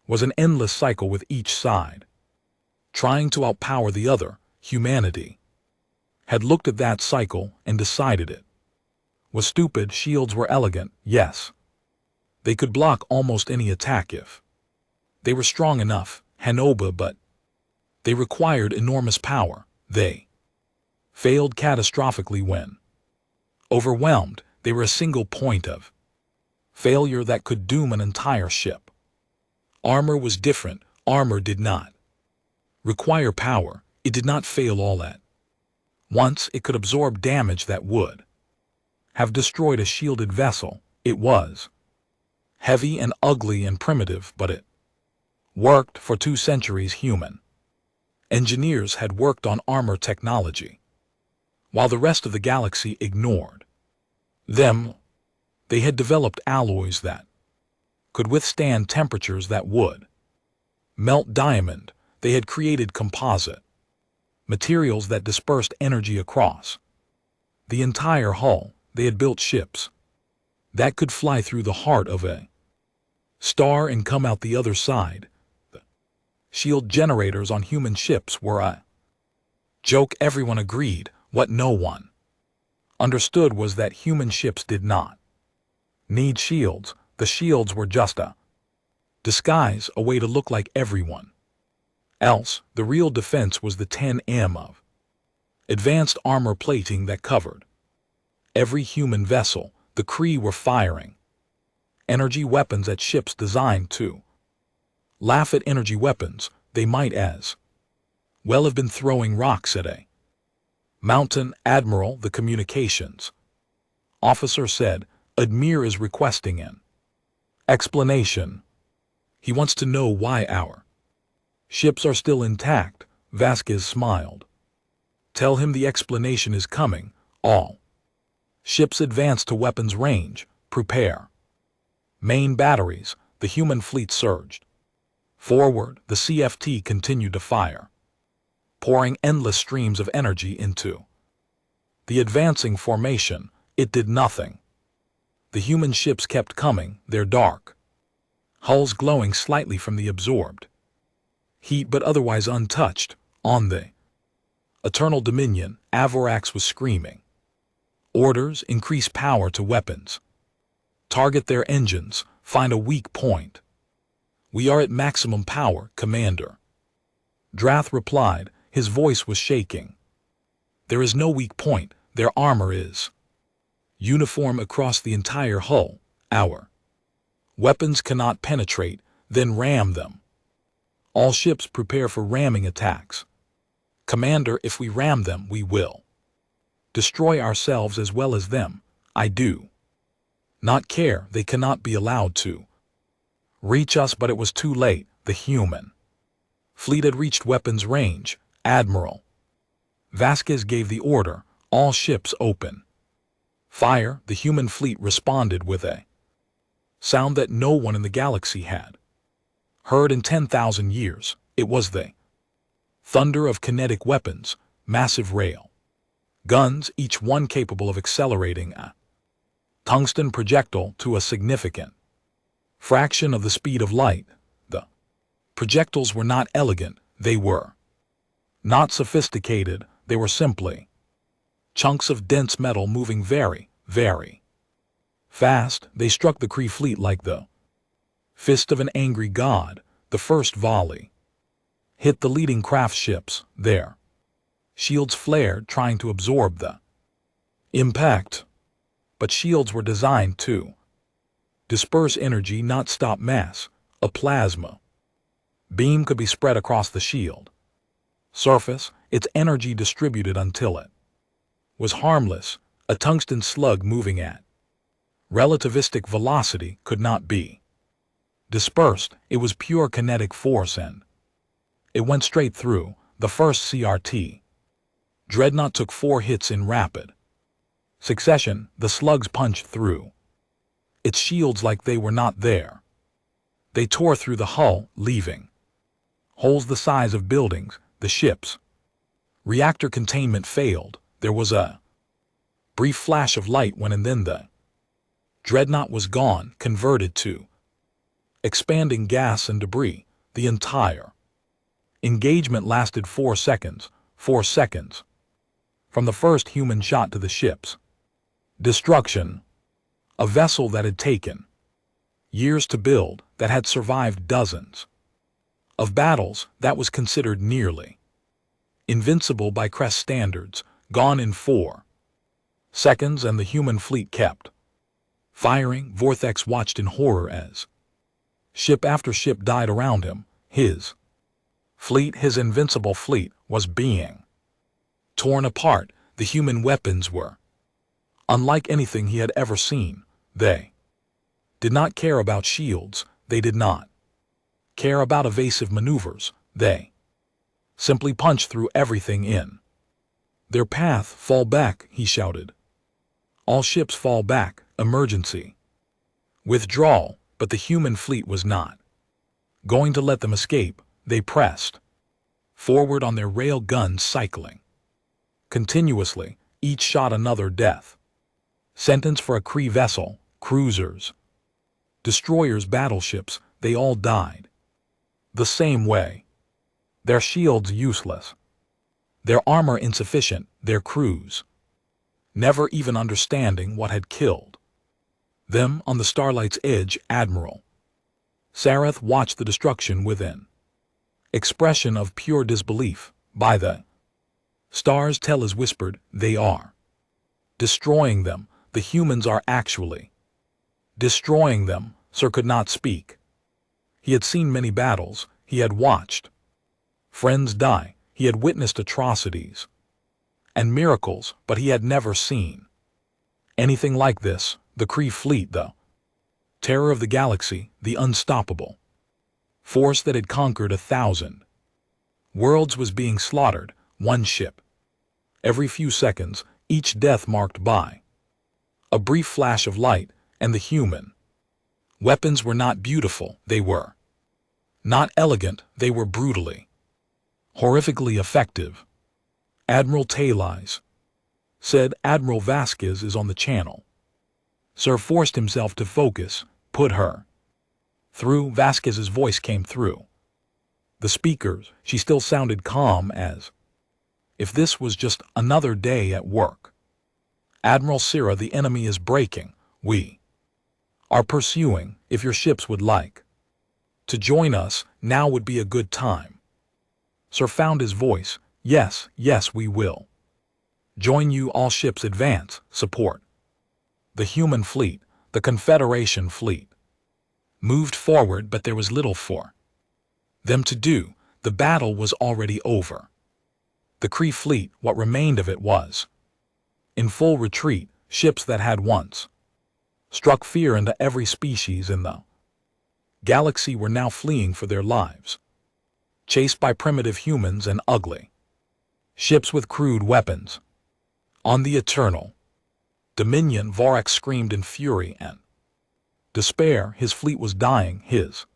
was an endless cycle with each side trying to outpower the other. Humanity had looked at that cycle and decided it was stupid. Shields were elegant, yes. They could block almost any attack if they were strong enough, Hanoba, but they required enormous power. They failed catastrophically when overwhelmed. They were a single point of failure that could doom an entire ship. Armor was different. Armor did not require power. It did not fail all at once. It could absorb damage that would have destroyed a shielded vessel. It was heavy and ugly and primitive, but it worked for 2 centuries. Human engineers had worked on armor technology, while the rest of the galaxy ignored them. They had developed alloys that could withstand temperatures that would melt diamond. They had created composite materials that dispersed energy across the entire hull. They had built ships that could fly through the heart of a star and come out the other side. The shield generators on human ships were a joke. Everyone agreed. What no one understood was that human ships did not need shields. The shields were just a disguise, a way to look like everyone else. The real defense was the 10 of advanced armor plating that covered every human vessel. The Kree were firing energy weapons at ships designed to laugh at energy weapons. They might as well have been throwing rocks at a mountain. Admiral, the communications officer said, Admir is requesting an explanation. He wants to know why our ships are still intact. Vasquez smiled. Tell him the explanation is coming. All ships advance to weapons range. Prepare main batteries. The human fleet surged forward. The CFT continued to fire, pouring endless streams of energy into the advancing formation. It did nothing. The human ships kept coming, their dark hulls glowing slightly from the absorbed heat but otherwise untouched. On the Eternal Dominion, Avorax was screaming orders. Increase power to weapons. Target their engines. Find a weak point. We are at maximum power, Commander. Drath replied. His voice was shaking. There is no weak point. Their armor is uniform across the entire hull. Our weapons cannot penetrate. Then ram them. All ships prepare for ramming attacks. Commander, if we ram them, we will destroy ourselves as well as them. I do not care. They cannot be allowed to reach us. But it was too late. The human fleet had reached weapons range. Admiral Vasquez gave the order. All ships open fire. The human fleet responded with a sound that no one in the galaxy had heard in 10,000 years. It was the thunder of kinetic weapons, massive rail guns, each one capable of accelerating a tungsten projectile to a significant fraction of the speed of light. The projectiles were not elegant. They were not sophisticated. They were simply chunks of dense metal moving very, very fast. They struck the Kree fleet like the fist of an angry god. The first volley hit the leading craft ships. Their shields flared, trying to absorb the impact. But shields were designed to disperse energy, not stop mass. A plasma Beam could be spread across the shield. Surface, its energy distributed until it was harmless, a tungsten slug moving at relativistic velocity could not be dispersed. It was pure kinetic force and it went straight through the first CRT. Dreadnought took 4 hits in rapid succession. The slugs punched through its shields like they were not there. They tore through the hull, leaving holes the size of buildings. The ship's reactor containment failed. There was a brief flash of light and then the dreadnought was gone, converted to expanding gas and debris. The entire engagement lasted 4 seconds. 4 seconds. From the first human shot to the ship's destruction. A vessel that had taken years to build, that had survived dozens of battles, that was considered nearly invincible by Crest standards, gone in 4 seconds, and the human fleet kept firing. Vortex watched in horror as ship after ship died around him. His fleet, his invincible fleet, was being torn apart. The human weapons were unlike anything he had ever seen. They did not care about shields. They did not care about evasive maneuvers. They simply punched through everything in their path. Fall back, he shouted. All ships fall back. Emergency withdrawal. But the human fleet was not going to let them escape. They pressed forward on their rail guns, cycling continuously. Each shot another death sentence for a Kree vessel, cruisers, destroyers, battleships. They all died the same way. Their shields useless, their armor insufficient, their crews never even understanding what had killed them. On the Starlight's edge, Admiral Sareth watched the destruction with an expression of pure disbelief. By the stars, Tellez whispered, they are destroying them. The humans are actually destroying them. Sir could not speak. He had seen many battles. He had watched friends die. He had witnessed atrocities and miracles, but he had never seen anything like this. The Kree fleet, the terror of the galaxy, the unstoppable force that had conquered 1,000 worlds, was being slaughtered, one ship every few seconds, each death marked by a brief flash of light. And the human weapons were not beautiful. They were not elegant. They were brutally, horrifically effective. Admiral Tellez said. Admiral Vasquez is on the channel. Sir forced himself to focus. Put her through. Vasquez's voice came through the speakers. She still sounded calm, as if this was just another day at work. Admiral Sira, the enemy is breaking. We are pursuing. If your ships would like to join us, now would be a good time. Sir found his voice. Yes, yes, we will join you. All ships advance. Support. The human fleet, the Confederation fleet, moved forward, but there was little for them to do. The battle was already over. The Kree fleet, what remained of it, was in full retreat. Ships that had once struck fear into every species in the galaxy were now fleeing for their lives, chased by primitive humans and ugly ships with crude weapons. On the Eternal Dominion, Vorax screamed in fury and despair. His fleet was dying. His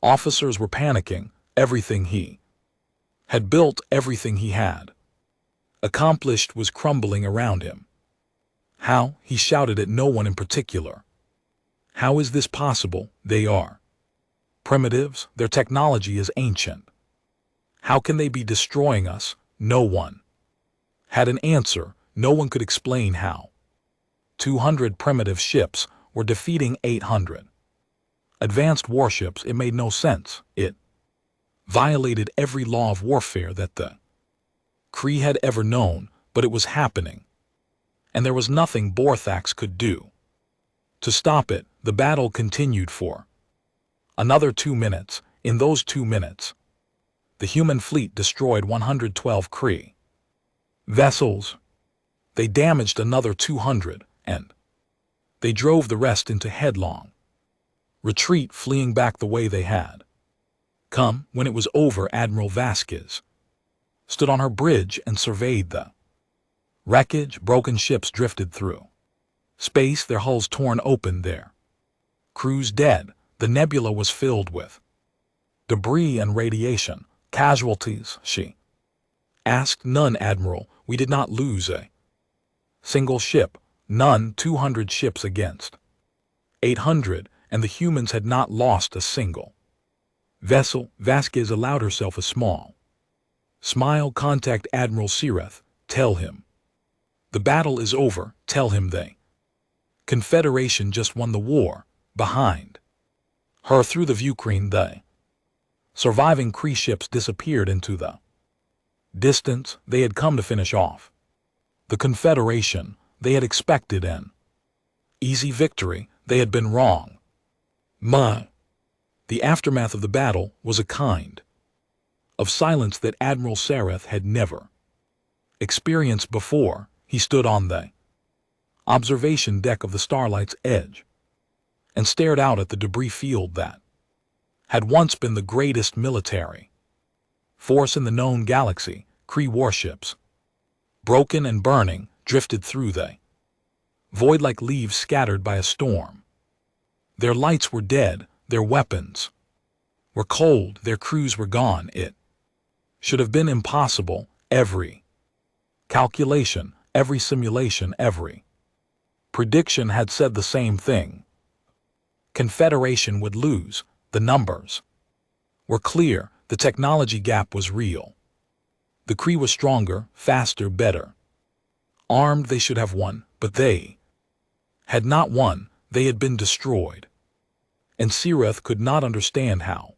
officers were panicking. Everything he had built, everything he had accomplished, was crumbling around him. How? He shouted at no one in particular. How is this possible? They are primitives. Their technology is ancient. How can they be destroying us? No one had an answer. No one could explain how 200 primitive ships were defeating 800 advanced warships. It made no sense. It violated every law of warfare that the Kree had ever known, but it was happening, and there was nothing Borthax could do to stop it. The battle continued for another 2 minutes. In those 2 minutes, the human fleet destroyed 112 Kree vessels. They damaged another 200, and they drove the rest into headlong retreat, fleeing back the way they had come. When it was over, Admiral Vasquez stood on her bridge and surveyed the wreckage. Broken ships drifted through space, their hulls torn open, their crews dead. The nebula was filled with debris and radiation. Casualties, she asked. None, Admiral. We did not lose a single ship. None. 200 ships against 800, and the humans had not lost a single vessel. Vasquez allowed herself a small smile. Contact Admiral Sireth. Tell him the battle is over. Tell him the Confederation just won the war. Behind her, through the viewscreen, the surviving Kree ships disappeared into the distance. They had come to finish off the Confederation. They had expected an easy victory. They had been wrong. The aftermath of the battle was a kind of silence that Admiral Sireth had never experienced before. He stood on the observation deck of the Starlight's edge and stared out at the debris field that had once been the greatest military force in the known galaxy. Kree warships, broken and burning, drifted through the void like leaves scattered by a storm. Their lights were dead, their weapons were cold, their crews were gone. It should have been impossible. Every calculation, every simulation, every prediction had said the same thing. Confederation would lose. The numbers were clear. The technology gap was real. The Kree was stronger, faster, better armed. They should have won, but they had not won. They had been destroyed. And Sireth could not understand how.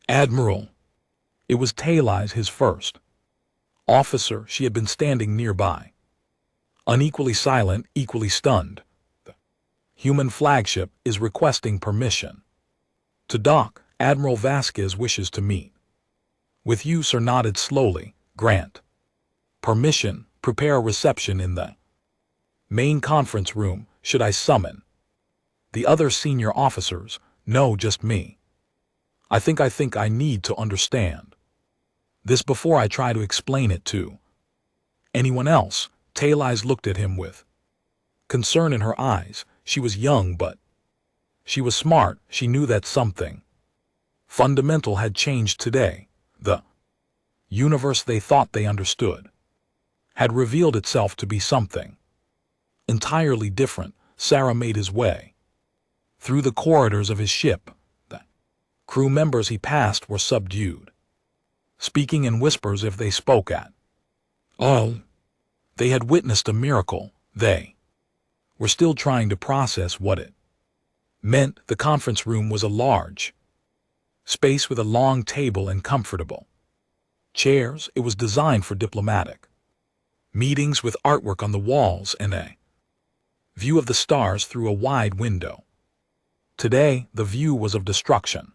Admiral. It was Talais, his first officer. She had been standing nearby, unequally silent, equally stunned. The human flagship is requesting permission to dock. Admiral Vasquez wishes to meet with you, sir. Nodded slowly. Grant permission. Prepare a reception in the main conference room. Should I summon the other senior officers? No, just me. I think I need to understand this before I try to explain it to anyone else. Talais looked at him with concern in her eyes. She was young, but she was smart. She knew that something fundamental had changed today. The universe they thought they understood had revealed itself to be something entirely different. Sarah made his way through the corridors of his ship. The crew members he passed were subdued, speaking in whispers if they spoke at all. They had witnessed a miracle. They were still trying to process what it meant. The conference room was a large space with a long table and comfortable chairs. It was designed for diplomatic meetings, with artwork on the walls and a view of the stars through a wide window. Today, the view was of destruction.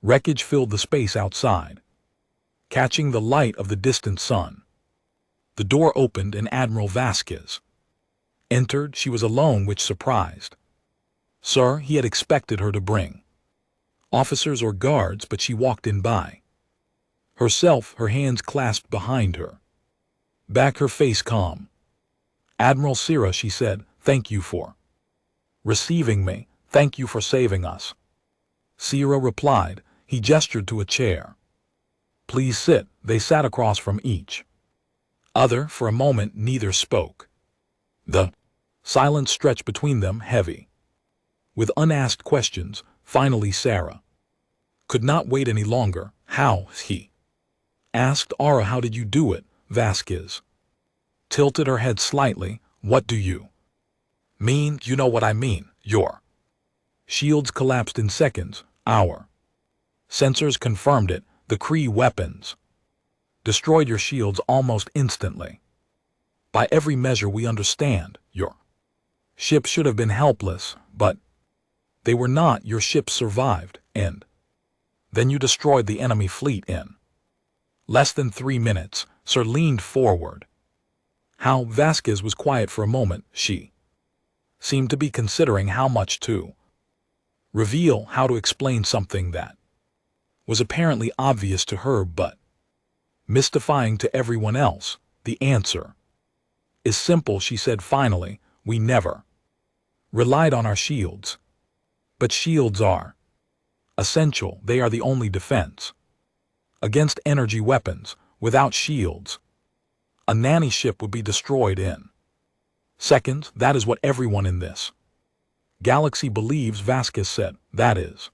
Wreckage filled the space outside, catching the light of the distant sun. The door opened and Admiral Vasquez entered. She was alone, which surprised Sir. He had expected her to bring officers or guards, but she walked in by herself, her hands clasped behind her back, her face calm. Admiral Sireth, she said, thank you for receiving me. Thank you for saving us. Sireth replied. He gestured to a chair. Please sit. They sat across from each other. For a moment, neither spoke. The silence stretched between them, heavy with unasked questions. Finally, Sarah could not wait any longer. How? He asked. Aura, how did you do it? Vasquez tilted her head slightly. What do you mean? You know what I mean. Your shields collapsed in seconds. Our sensors confirmed it. The Kree weapons destroyed your shields almost instantly. By every measure we understand, your ship should have been helpless, but they were not. Your ship survived, and Then you destroyed the enemy fleet in less than 3 minutes. Sir leaned forward. How Vasquez was quiet for a moment. She seemed to be considering how much to reveal, how to explain something that was apparently obvious to her but mystifying to everyone else. The answer is simple, she said finally. We never relied on our shields. But shields are essential. They are the only defense against energy weapons. Without shields, a nanny ship would be destroyed in seconds. That is what everyone in this galaxy believes, Vasquez said. That is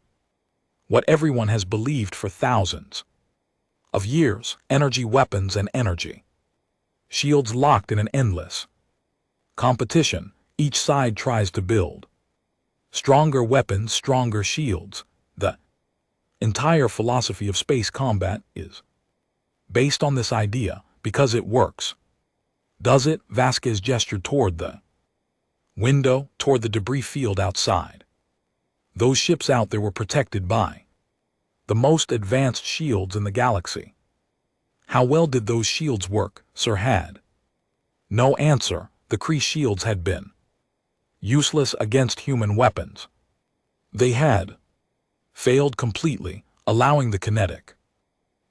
what everyone has believed for thousands of years. Energy weapons and energy shields locked in an endless competition. Each side tries to build stronger weapons, stronger shields. The entire philosophy of space combat is based on this idea because it works. Does it? Vasquez gestured toward the window, toward the debris field outside. Those ships out there were protected by the most advanced shields in the galaxy. How well did those shields work? Sir had no answer. The Kree shields had been useless against human weapons. They had failed completely, allowing the kinetic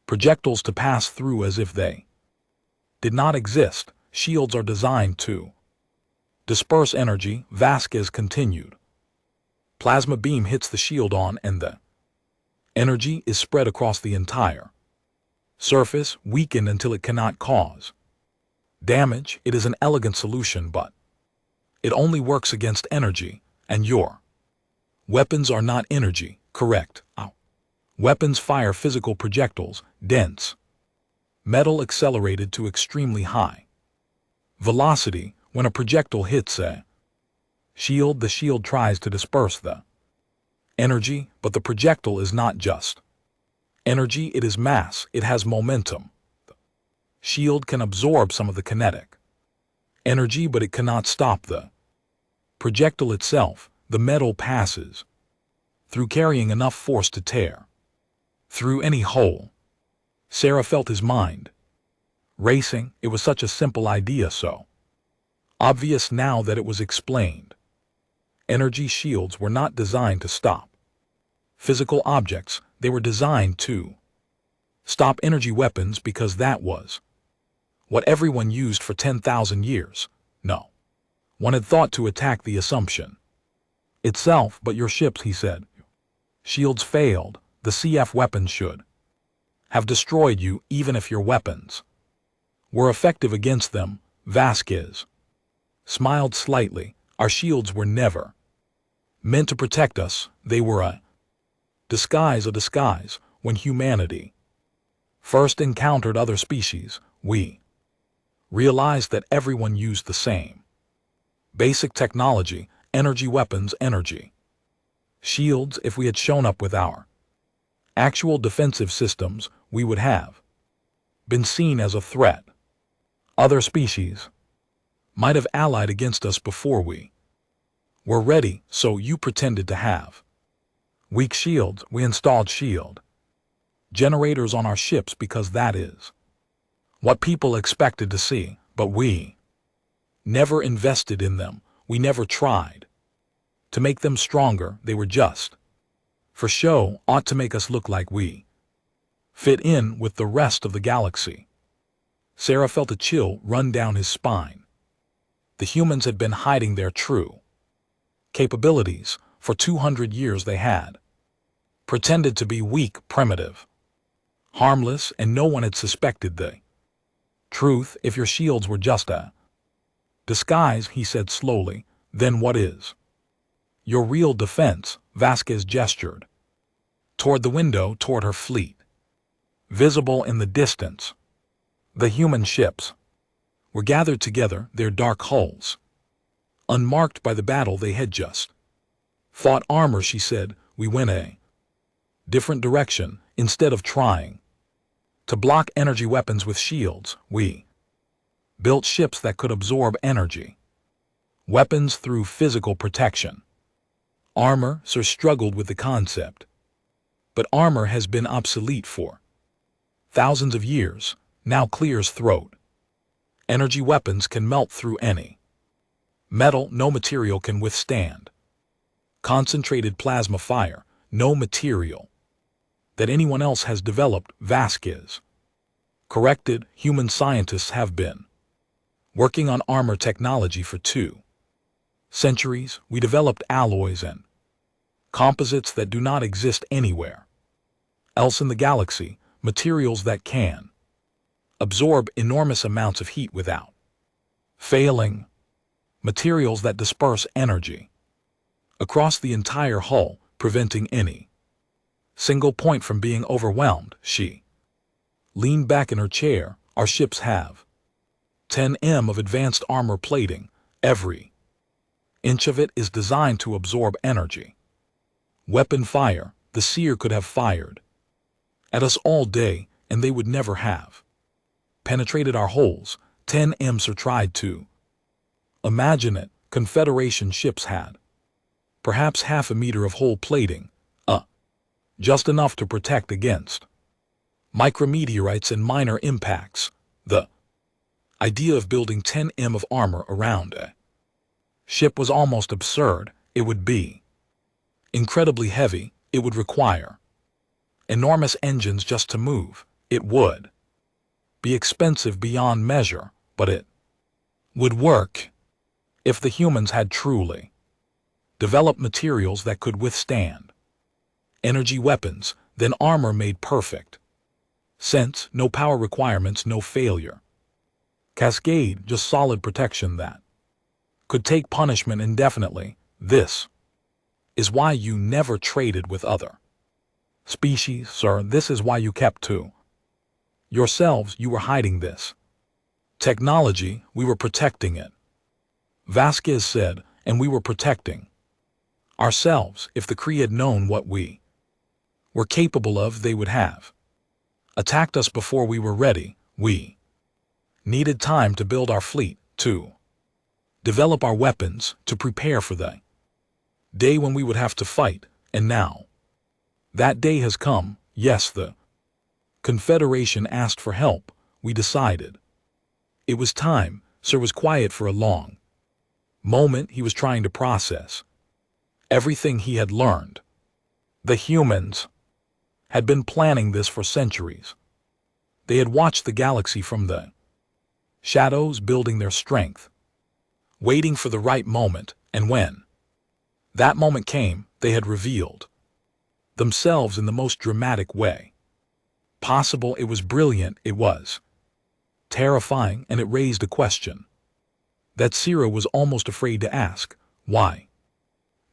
projectiles to pass through as if they did not exist. Shields are designed to disperse energy, Vasquez continued. Plasma beam hits the shield on and the energy is spread across the entire surface, weakened until it cannot cause damage. It is an elegant solution, but it only works against energy, and your weapons are not energy, correct? Weapons fire physical projectiles, dense metal accelerated to extremely high velocity. When a projectile hits a shield, the shield tries to disperse the energy, but the projectile is not just energy, it is mass, it has momentum. The shield can absorb some of the kinetic energy, but it cannot stop the projectile itself. The metal passes through, carrying enough force to tear through any hole. Sarah felt his mind racing. It was such a simple idea, so obvious now that it was explained. Energy shields were not designed to stop physical objects. They were designed to stop energy weapons because that was what everyone used for 10,000 years. No one had thought to attack the assumption itself. But your ships, he said. Shields failed. The CF weapons should have destroyed you, even if your weapons were effective against them. Vasquez smiled slightly. Our shields were never meant to protect us. They were a disguise. When humanity first encountered other species, we realized that everyone used the same basic technology, energy weapons, energy shields. If we had shown up with our actual defensive systems, we would have been seen as a threat. Other species might have allied against us before we were ready. So you pretended to have weak shields. We installed shield generators on our ships because that is what people expected to see. But we never invested in them. We never tried to make them stronger. They were just for show, ought to make us look like we fit in with the rest of the galaxy. Sarah felt a chill run down his spine. The humans had been hiding their true capabilities. For 200 years they had pretended to be weak, primitive, harmless, and no one had suspected the truth. If your shields were just a disguise, he said slowly, then what is your real defense? Vasquez gestured toward the window, toward her fleet, visible in the distance. The human ships were gathered together, their dark hulls unmarked by the battle they had just fought. Armor, she said. We went a different direction. Instead of trying to block energy weapons with shields, we built ships that could absorb energy weapons through physical protection. Armor, Sir struggled with the concept. but armor has been obsolete for thousands of years, now clears throat. Energy weapons can melt through any metal no material can withstand. Concentrated plasma fire, no material that anyone else has developed. Vasquez corrected. Human scientists have been working on armor technology for 2 centuries. We developed alloys and composites that do not exist anywhere else in the galaxy, materials that can absorb enormous amounts of heat without failing, materials that disperse energy across the entire hull, preventing any single point from being overwhelmed. She leaned back in her chair. Our ships have 10 of advanced armor plating. Every inch of it is designed to absorb energy. Weapon fire, the seer could have fired at us all day, and they would never have penetrated our holes. 10s are tried to imagine it. Confederation ships had perhaps half a meter of hull plating, just enough to protect against micrometeorites and minor impacts. The idea of building 10 of armor around a ship was almost absurd. It would be incredibly heavy. It would require enormous engines just to move. It would be expensive beyond measure, but it would work if the humans had truly developed materials that could withstand energy weapons. Then armor made perfect sense. No power requirements, no failure cascade, just solid protection that could take punishment indefinitely. This is why you never traded with other species, sir. This is why you kept to yourselves. You were hiding this technology. We were protecting it, Vasquez said, and we were protecting ourselves. If the Kree had known what we were capable of, they would have attacked us before we were ready. We needed time to build our fleet, to develop our weapons, to prepare for the day when we would have to fight. And now that day has come. Yes, the Confederation asked for help. We decided it was time. Sir was quiet for a long moment. He was trying to process everything he had learned. The humans had been planning this for centuries. They had watched the galaxy from the shadows, building their strength, waiting for the right moment, and when that moment came, they had revealed themselves in the most dramatic way possible. It was brilliant, it was terrifying, and it raised a question that Sira was almost afraid to ask. Why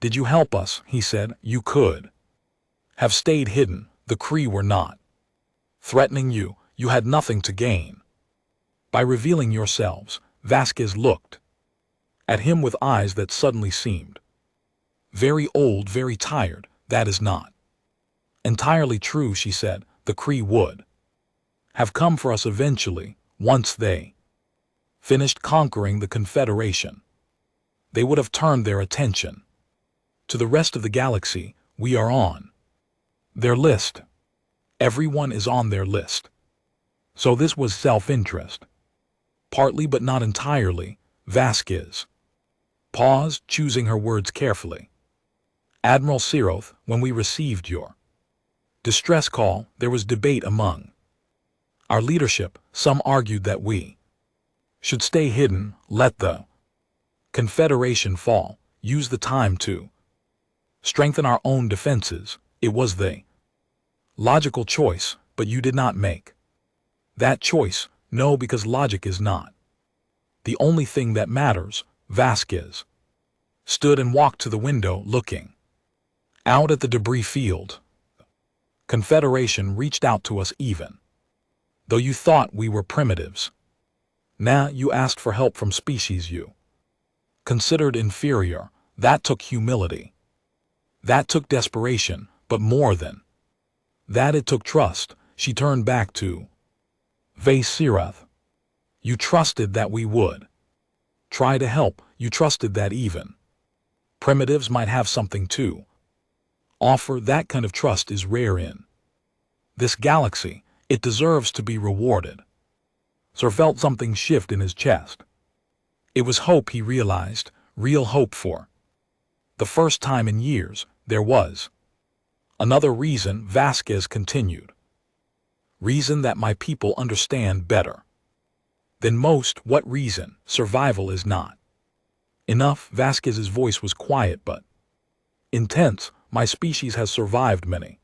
did you help us? He said. You could have stayed hidden. The Kree were not threatening you. You had nothing to gain by revealing yourselves. Vasquez looked at him with eyes that suddenly seemed very old, very tired. That is not entirely true, she said. The Kree would have come for us eventually, once they finished conquering the Confederation. They would have turned their attention to the rest of the galaxy. We are on their list. Everyone is on their list. So this was self-interest. Partly, but not entirely. Vasquez paused, choosing her words carefully. Admiral Siroth, when we received your distress call, there was debate among our leadership. Some argued that we should stay hidden, let the Confederation fall, use the time to strengthen our own defenses. It was the logical choice, but you did not make that choice. No, because logic is not the only thing that matters. Vasquez stood and walked to the window, looking out at the debris field. Confederation reached out to us even though you thought we were primitives. Now you asked for help from species you considered inferior. That took humility. That took desperation, but more than that, it took trust. She turned back to Vasirath. You trusted that we would try to help. You trusted that even primitives might have something to offer that kind of trust is rare in this galaxy. It deserves to be rewarded. Sir felt something shift in his chest. It was hope, he realized, real hope for the first time in years. There was another reason, Vasquez continued. Reason that my people understand better than most. What reason? Survival is not enough. Vasquez's voice was quiet but intense. My species has survived many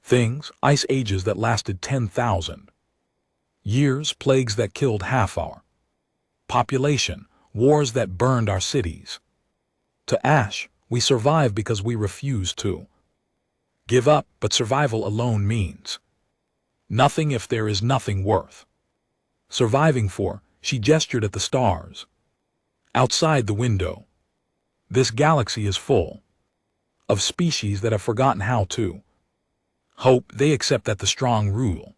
things, ice ages that lasted 10,000 years, plagues that killed half our population, wars that burned our cities to ash. We survive because we refuse to give up, but survival alone means nothing if there is nothing worth surviving for. She gestured at the stars outside the window. This galaxy is full of species that have forgotten how to hope. They accept that the strong rule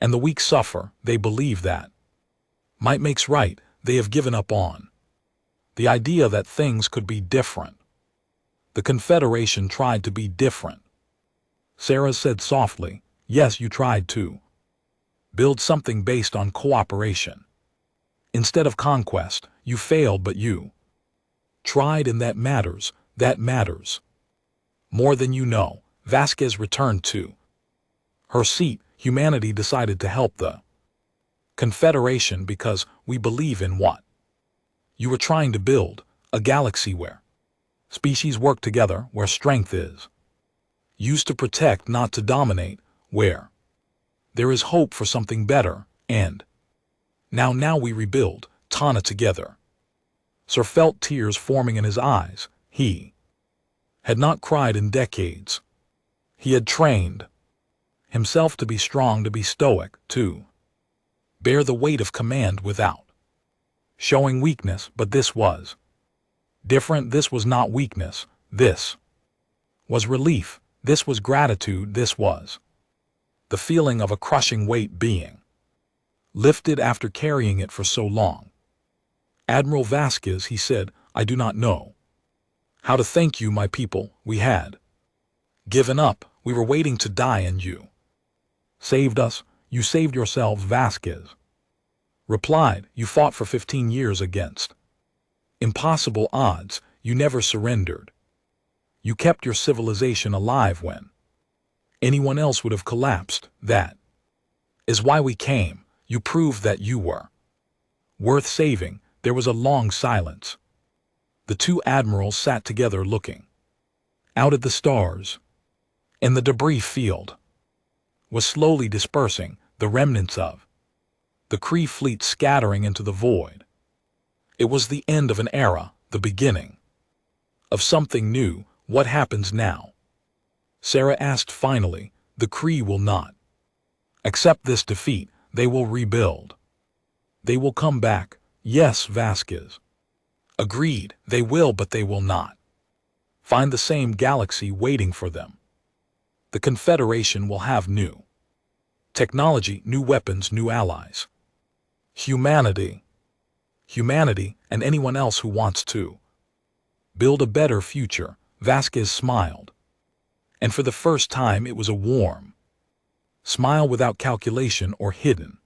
and the weak suffer. They believe that might makes right. They have given up on the idea that things could be different. The Confederation tried to be different. Sarah said softly, yes, you tried to build something based on cooperation instead of conquest. You failed, but you tried, and that matters. That matters more than you know. Vasquez returned to her seat. Humanity decided to help the Confederation because we believe in what you were trying to build, a galaxy where species work together, where strength is used to protect, not to dominate, where there is hope for something better. And now we rebuild, Tana, together. Sir felt tears forming in his eyes. He had not cried in decades. He had trained himself to be strong, to be stoic, to bear the weight of command without showing weakness. But this was different. This was not weakness. This was relief. This was gratitude. This was the feeling of a crushing weight being lifted after carrying it for so long. Admiral Vasquez, he said, I do not know how to thank you, my people. We had given up. We were waiting to die, and you saved us. You saved yourselves, Vasquez replied. You fought for 15 years against impossible odds. You never surrendered. You kept your civilization alive when anyone else would have collapsed. That is why we came. You proved that you were worth saving. There was a long silence. The two admirals sat together, looking out at the stars. And the debris field was slowly dispersing, the remnants of the Kree fleet scattering into the void. It was the end of an era, the beginning of something new. What happens now? Sarah asked finally. The Kree will not accept this defeat. They will rebuild. They will come back. Yes, Vasquez agreed. They will, but they will not find the same galaxy waiting for them. The Confederation will have new technology, new weapons, new allies. Humanity, and anyone else who wants to build a better future. Vasquez smiled. And for the first time it was a warm smile, without calculation or hidden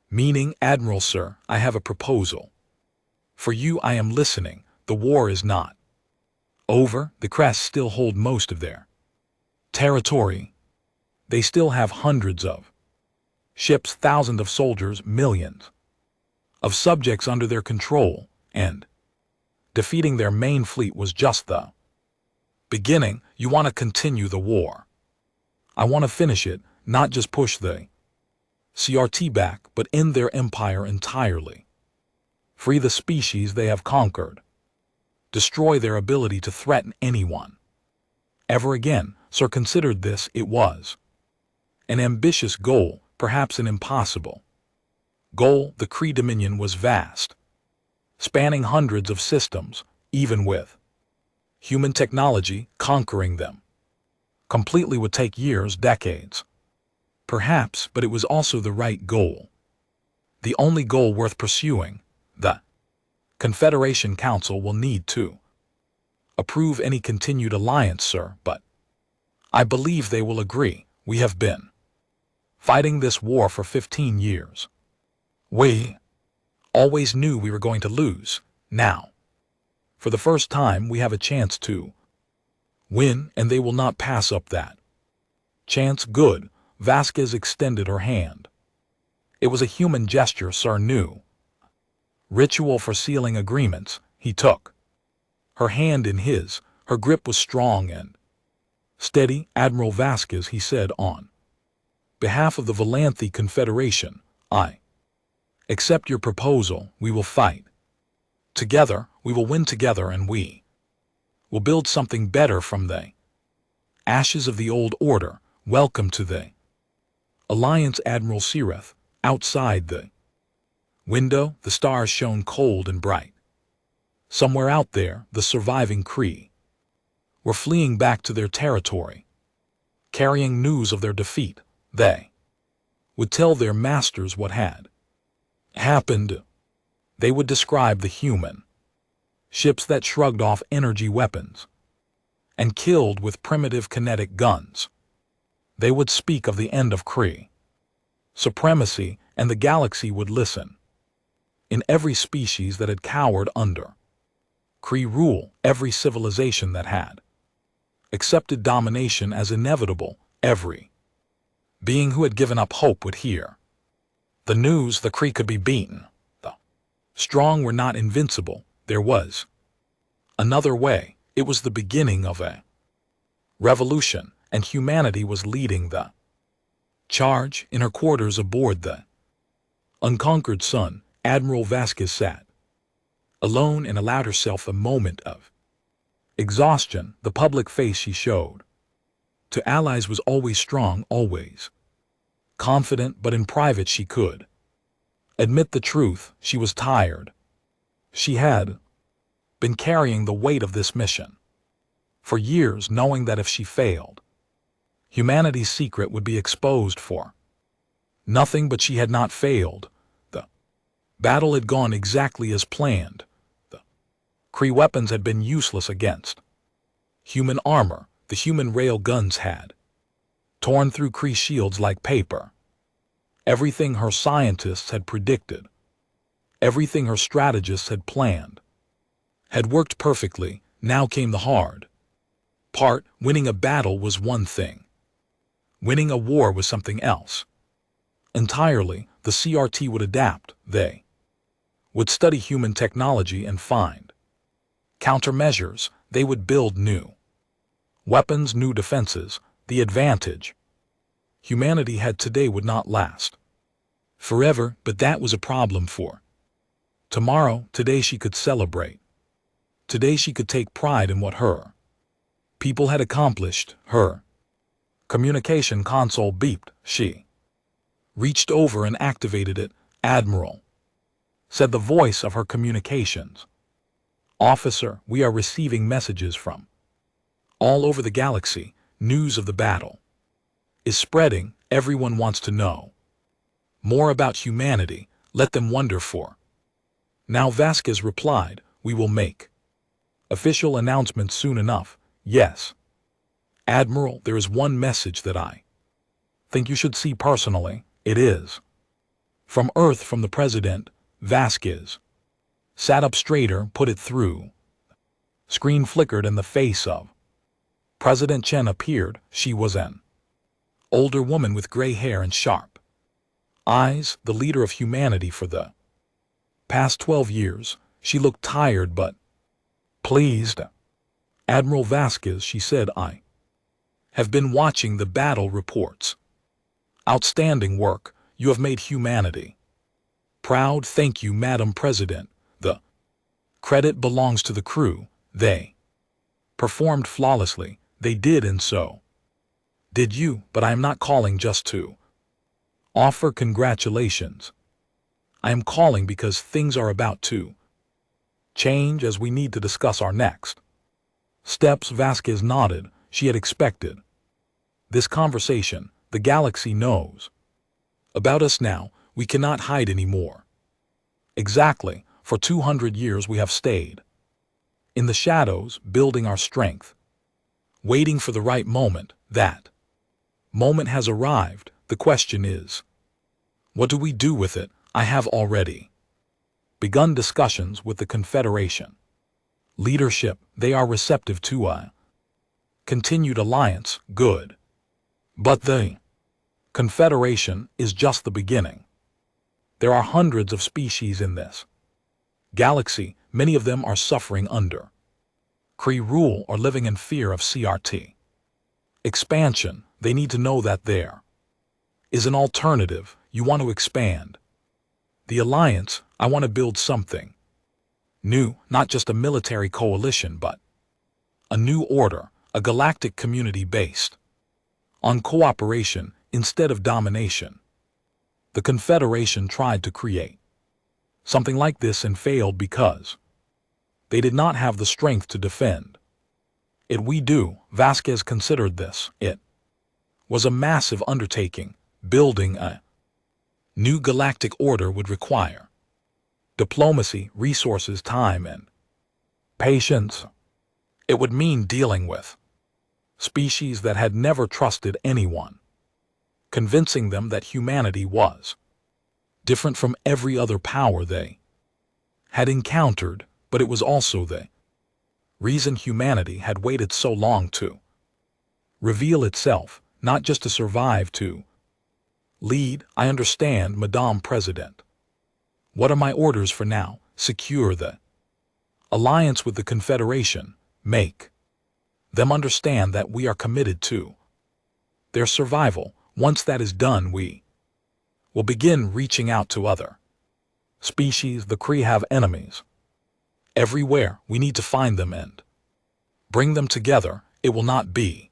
meaning. Admiral, sir, I have a proposal for you. I am listening. The war is not over. The Crests still hold most of their territory. They still have hundreds of ships, thousands of soldiers, millions of subjects under their control, and defeating their main fleet was just the beginning. You want to continue the war. I want to finish it, not just push the CRT back, but end their empire entirely. Free the species they have conquered. Destroy their ability to threaten anyone ever again. Sir considered this. It was an ambitious goal, perhaps an impossible goal. The Kree dominion was vast, spanning hundreds of systems. Even with human technology, conquering them completely would take years, decades, perhaps, but it was also the right goal. The only goal worth pursuing. The Confederation Council will need to approve any continued alliance, sir, but I believe they will agree. We have been fighting this war for 15 years. We always knew we were going to lose. Now, for the first time, we have a chance to win, and they will not pass up that chance. Good. Vasquez extended her hand. It was a human gesture, sir. New ritual for sealing agreements. He took her hand in his. Her grip was strong and steady. Admiral Vasquez, he said, on behalf of the Valanthe Confederation, I accept your proposal. We will fight together. We will win together, and we will build something better from the ashes of the old order. Welcome to the Alliance. Admiral Sireth. Outside the window, the stars shone cold and bright. Somewhere out there, the surviving Kree were fleeing back to their territory, carrying news of their defeat. They would tell their masters what had happened. They would describe the human ships that shrugged off energy weapons and killed with primitive kinetic guns. They would speak of the end of Kree supremacy, and the galaxy would listen. In every species that had cowered under Kree rule, every civilization that had accepted domination as inevitable, every being who had given up hope would hear the news. The Kree could be beaten. The strong were not invincible. There was another way. It was the beginning of a revolution, and humanity was leading the charge. In her quarters aboard the unconquered sun, Admiral Vasquez sat alone and allowed herself a moment of exhaustion. The public face she showed to allies was always strong, always confident, but in private she could admit the truth. She was tired. She had been carrying the weight of this mission for years, knowing that if she failed, humanity's secret would be exposed for nothing. But she had not failed. The battle had gone exactly as planned. The Kree weapons had been useless against human armor. The human rail guns had torn through Kree shields like paper. Everything her scientists had predicted, everything her strategists had planned, had worked perfectly. Now came the hard part. Winning a battle was one thing. Winning a war was something else entirely. The CRT would adapt. They would study human technology and find countermeasures. They would build new weapons, new defenses. The advantage humanity had today would not last forever, but that was a problem for tomorrow. Today she could celebrate. Today she could take pride in what her people had accomplished. Her communication console beeped. She reached over and activated it. Admiral, said the voice of her communications officer, we are receiving messages from all over the galaxy. News of the battle is spreading. Everyone wants to know more about humanity. Let them wonder for now. Vasquez replied, we will make official announcements soon enough. Yes, Admiral, there is one message that I think you should see personally. It is from Earth, from the President. Vasquez sat up straighter, put it through. Screen flickered and the face of President Chen appeared. She was an older woman with gray hair and sharp eyes, the leader of humanity for the past 12 years. She looked tired but pleased. Admiral Vasquez, she said, I have been watching the battle reports. Outstanding work. You have made humanity proud. Thank you, Madam President. The credit belongs to the crew. They performed flawlessly. They did, and so did you, but I am not calling just to offer congratulations. I am calling because things are about to change, as we need to discuss our next steps. Vasquez nodded. She had expected this conversation. The galaxy knows about us now. We cannot hide anymore. Exactly. For 200 years we have stayed in the shadows, building our strength, waiting for the right moment. That moment has arrived. The question is, what do we do with it? I have already begun discussions with the Confederation leadership. They are receptive to a continued alliance. Good. But the Confederation is just the beginning. There are hundreds of species in this galaxy. Many of them are suffering under Kree rule or living in fear of CRT expansion. They need to know that there is an alternative. You want to expand the alliance. I want to build something new, not just a military coalition, but a new order, a galactic community based on cooperation instead of domination. The Confederation tried to create something like this and failed because they did not have the strength to defend it. We do. Vasquez considered this. It was a massive undertaking. Building a new galactic order would require diplomacy, resources, time, and patience. It would mean dealing with species that had never trusted anyone, convincing them that humanity was different from every other power they had encountered. But it was also the reason humanity had waited so long to reveal itself, not just to survive, to lead. I understand, Madame President. What are my orders for now? Secure the alliance with the Confederation. Make them understand that we are committed to their survival. Once that is done, we will begin reaching out to other species. The Kree have enemies everywhere. We need to find them and bring them together. It will not be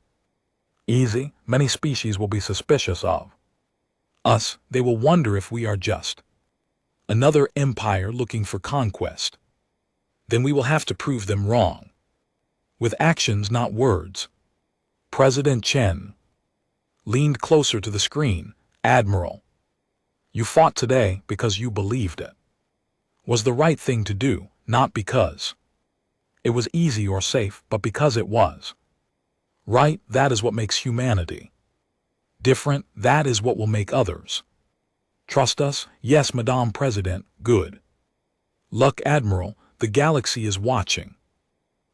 easy. Many species will be suspicious of us. They will wonder if we are just another empire looking for conquest. Then we will have to prove them wrong with actions, not words. President Chen leaned closer to the screen. Admiral, you fought today because you believed it was the right thing to do, not because it was easy or safe, but because it was right. That is what makes humanity different. That is what will make others trust us. Yes, Madame President. Good luck, Admiral. The galaxy is watching.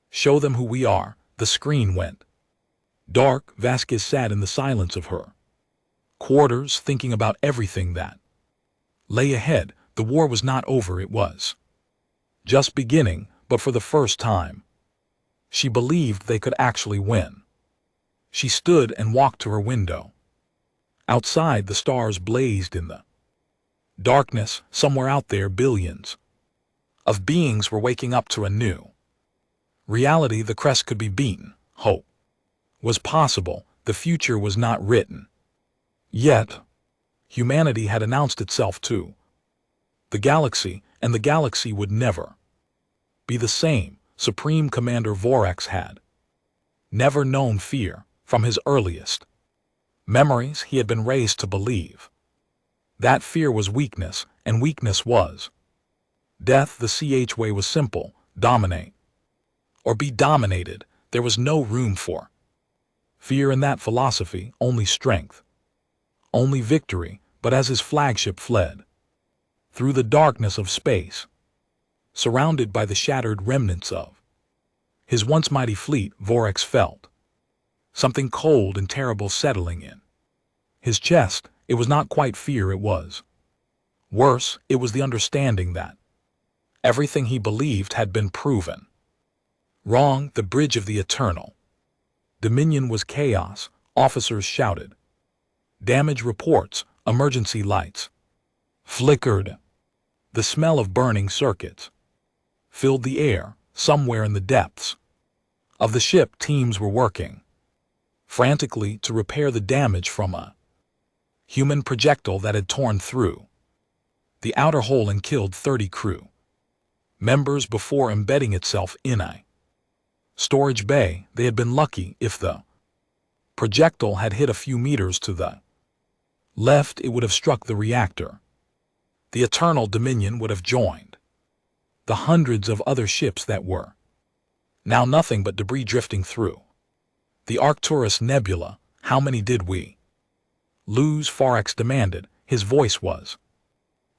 Show them who we are. The screen went dark. Vasquez sat in the silence of her quarters, thinking about everything that lay ahead. The war was not over. It was just beginning, but for the first time, she believed they could actually win. She stood and walked to her window. Outside, the stars blazed in the darkness. Somewhere out there, billions of beings were waking up to a new reality. The crest could be beaten. Hope was possible. The future was not written yet. Humanity had announced itself to the galaxy, and the galaxy would never be the same. Supreme Commander Vorax had never known fear. From his earliest memories, he had been raised to believe that fear was weakness, and weakness was death. The CH way was simple: dominate or be dominated. There was no room for fear in that philosophy, only strength, only victory. But as his flagship fled through the darkness of space, surrounded by the shattered remnants of his once mighty fleet, Vorax felt something cold and terrible settling in his chest. It was not quite fear. It was worse. It was the understanding that everything he believed had been proven wrong. The bridge of the eternal dominion was chaos. Officers shouted damage reports. Emergency lights flickered. The smell of burning circuits filled the air. Somewhere in the depths of the ship, teams were working frantically to repair the damage from a human projectile that had torn through the outer hull and killed 30 crew members before embedding itself in a storage bay. They had been lucky. If the projectile had hit a few meters to the left, it would have struck the reactor. The Eternal Dominion would have joined the hundreds of other ships that were Now nothing but debris drifting through. The Arcturus Nebula, how many did we lose? Vorax demanded. His voice was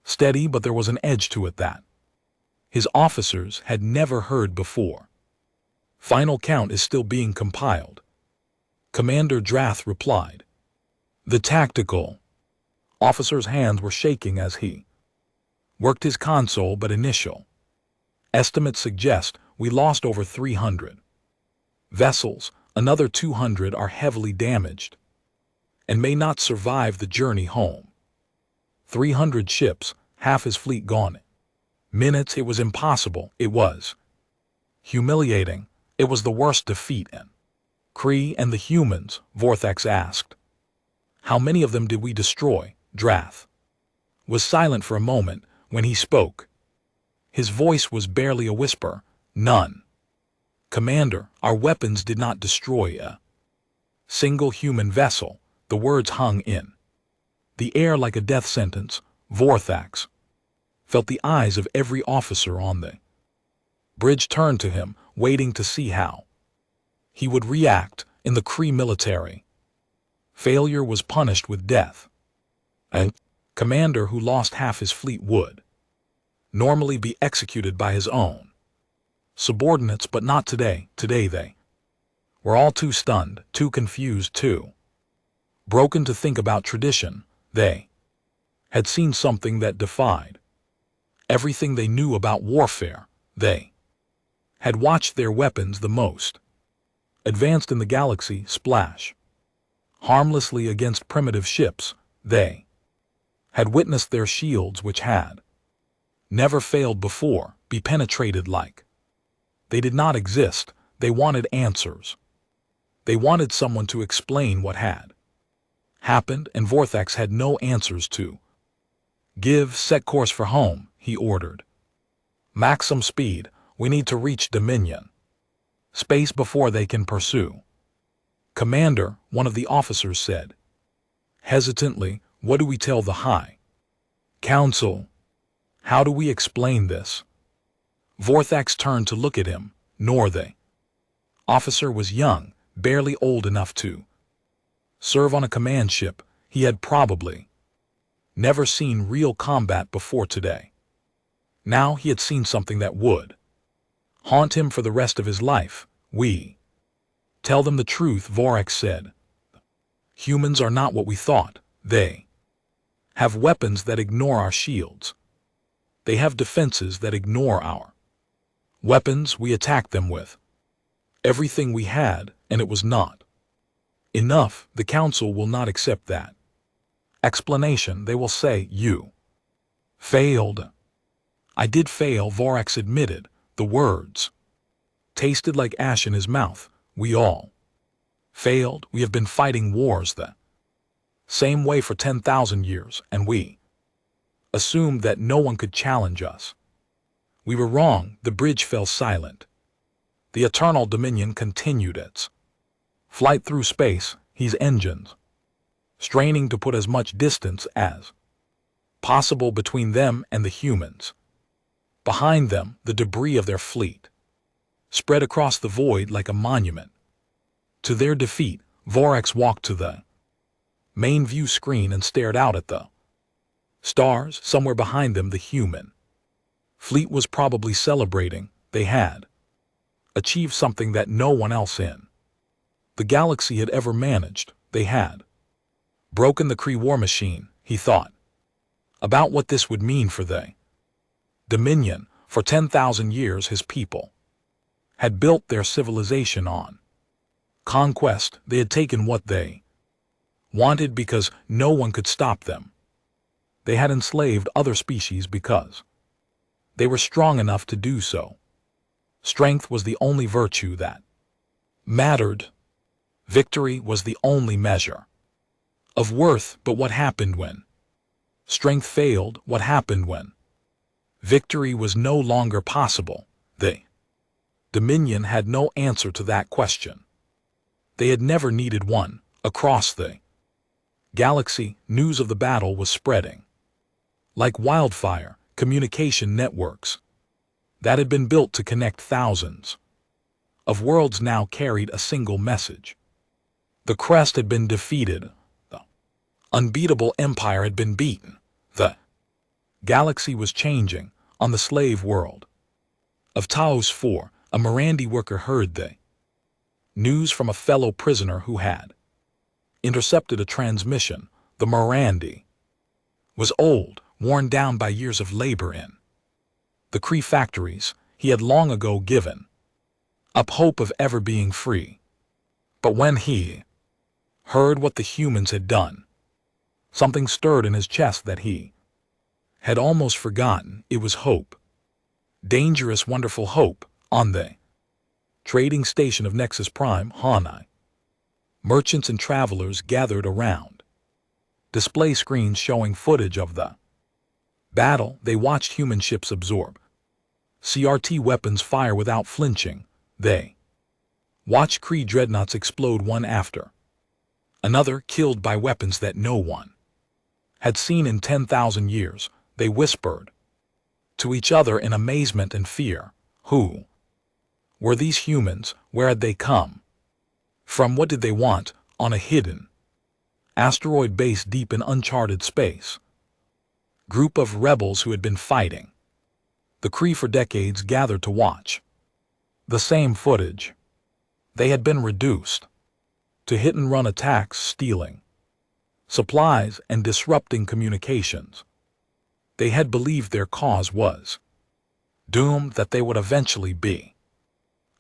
steady, but there was an edge to it that his officers had never heard before. Final count is still being compiled, Commander Drath replied. The tactical officer's hands were shaking as he worked his console, but initial estimates suggest we lost over 300 vessels. Another 200 are heavily damaged and may not survive the journey home. 300 ships, half his fleet gone. Minutes, it was impossible. It was humiliating. It was the worst defeat. And Kree and the humans, Vorthax asked. How many of them did we destroy? Drath was silent for a moment. When he spoke, his voice was barely a whisper. None. Commander, our weapons did not destroy a single human vessel. The words hung in the air like a death sentence. Vorthax felt the eyes of every officer on the bridge turn to him, waiting to see how he would react. In the Kree military, failure was punished with death. A commander who lost half his fleet would normally be executed by his own subordinates, but not today. Today they were all too stunned, too confused, too broken to think about tradition. They had seen something that defied everything they knew about warfare. They had watched their weapons, the most advanced in the galaxy, splash harmlessly against primitive ships. They had witnessed their shields, which had never failed before, be penetrated like they did not exist. They wanted answers. They wanted someone to explain what had happened, and Vorthax had no answers to give. Set course for home, he ordered. Maximum speed. We need to reach Dominion space before they can pursue. Commander, one of the officers said hesitantly, what do we tell the High Council? How do we explain this? Vorthax turned to look at him. Nor the officer was young, barely old enough to serve on a command ship. He had probably never seen real combat before today. Now he had seen something that would haunt him for the rest of his life. We tell them the truth, Vorax said. Humans are not what we thought. They have weapons that ignore our shields. They have defenses that ignore our weapons. We attacked them with everything we had, and it was not enough. The Council will not accept that explanation. They will say, you failed. I did fail, Vorax admitted. The words tasted like ash in his mouth. We all failed. We have been fighting wars the same way for 10,000 years, and we assumed that no one could challenge us. We were wrong. The bridge fell silent. The Eternal Dominion continued its flight through space, his engines straining to put as much distance as possible between them and the humans. Behind them, the debris of their fleet spread across the void like a monument to their defeat. Vorax walked to the main view screen and stared out at the stars. Somewhere behind them, the human fleet was probably celebrating. They had achieved something that no one else in the galaxy had ever managed. They had broken the Kree war machine. He thought about what this would mean for the Dominion. For 10,000 years, his people had built their civilization on conquest. They had taken what they wanted because no one could stop them. They had enslaved other species because they were strong enough to do so. Strength was the only virtue that mattered. Victory was the only measure of worth. But what happened when strength failed? What happened when victory was no longer possible? The Dominion had no answer to that question. They had never needed one. Across the galaxy, news of the battle was spreading like wildfire. Communication networks that had been built to connect thousands of worlds now carried a single message. The Crest had been defeated. The unbeatable empire had been beaten. The galaxy was changing on the slave world. Of Taos 4, a Mirandi worker heard the news from a fellow prisoner who had intercepted a transmission. The Mirandi was old, worn down by years of labor in the Kree factories. He had long ago given up hope of ever being free. But when he heard what the humans had done, something stirred in his chest that he had almost forgotten. It was hope. Dangerous, wonderful hope. On the trading station of Nexus Prime, Hanai, merchants and travelers gathered around display screens showing footage of the battle. They watched human ships absorb CRT weapons fire without flinching. They watched Kree dreadnoughts explode one after another, killed by weapons that no one had seen in 10,000 years. They whispered to each other in amazement and fear. Who were these humans? Where had they come from? What did they want on a hidden asteroid base deep in uncharted space? Group of rebels who had been fighting the Kree for decades gathered to watch the same footage. They had been reduced to hit-and-run attacks, stealing supplies and disrupting communications. They had believed their cause was doomed, that they would eventually be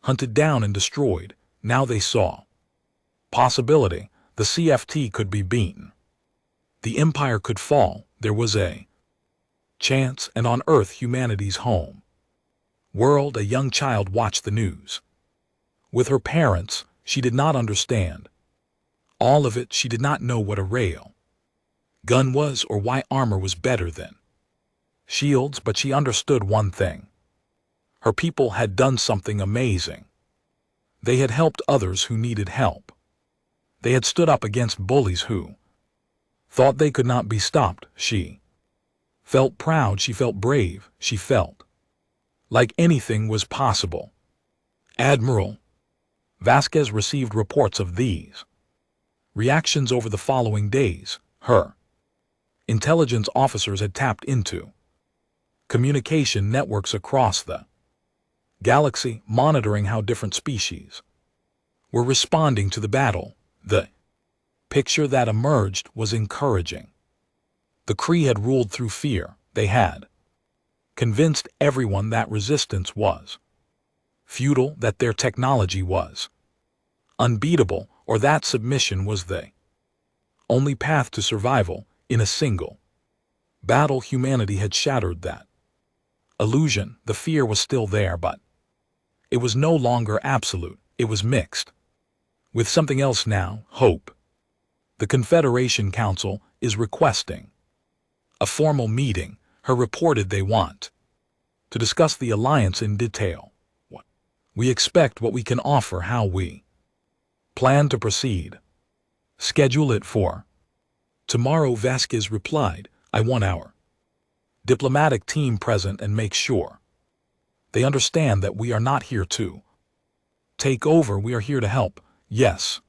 hunted down and destroyed. Now they saw possibility. The CFT could be beaten. The Empire could fall. There was a chance, and on Earth, humanity's home world, a young child watched the news with her parents. She did not understand all of it. She did not know what a rail gun was or why armor was better than shields, but she understood one thing. Her people had done something amazing. They had helped others who needed help. They had stood up against bullies who thought they could not be stopped. She felt proud. She felt brave. She felt like anything was possible. Admiral Vasquez received reports of these reactions over the following days. Her intelligence officers had tapped into communication networks across the galaxy, monitoring how different species were responding to the battle. The picture that emerged was encouraging. The Kree had ruled through fear. They had convinced everyone that resistance was futile, that their technology was unbeatable, or that submission was the only path to survival. In a single battle, humanity had shattered that illusion. The fear was still there, but it was no longer absolute. It was mixed with something else now, hope. The Confederation Council is requesting a formal meeting. Her reported they want to discuss the alliance in detail. What we expect, what we can offer, how we plan to proceed. Schedule it for tomorrow. Vasquez replied, I want our diplomatic team present and make sure they understand that we are not here to take over. We are here to help. Yes,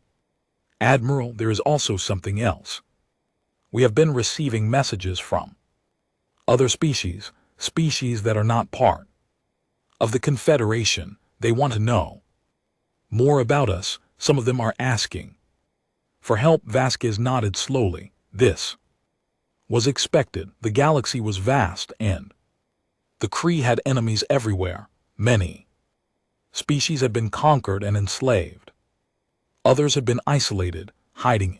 Admiral, there is also something else. We have been receiving messages from other species that are not part of the Confederation. They want to know more about us. Some of them are asking for help. Vasquez nodded slowly. This was expected. The galaxy was vast, and the Kree had enemies everywhere. Many species had been conquered and enslaved. Others had been isolated, hiding in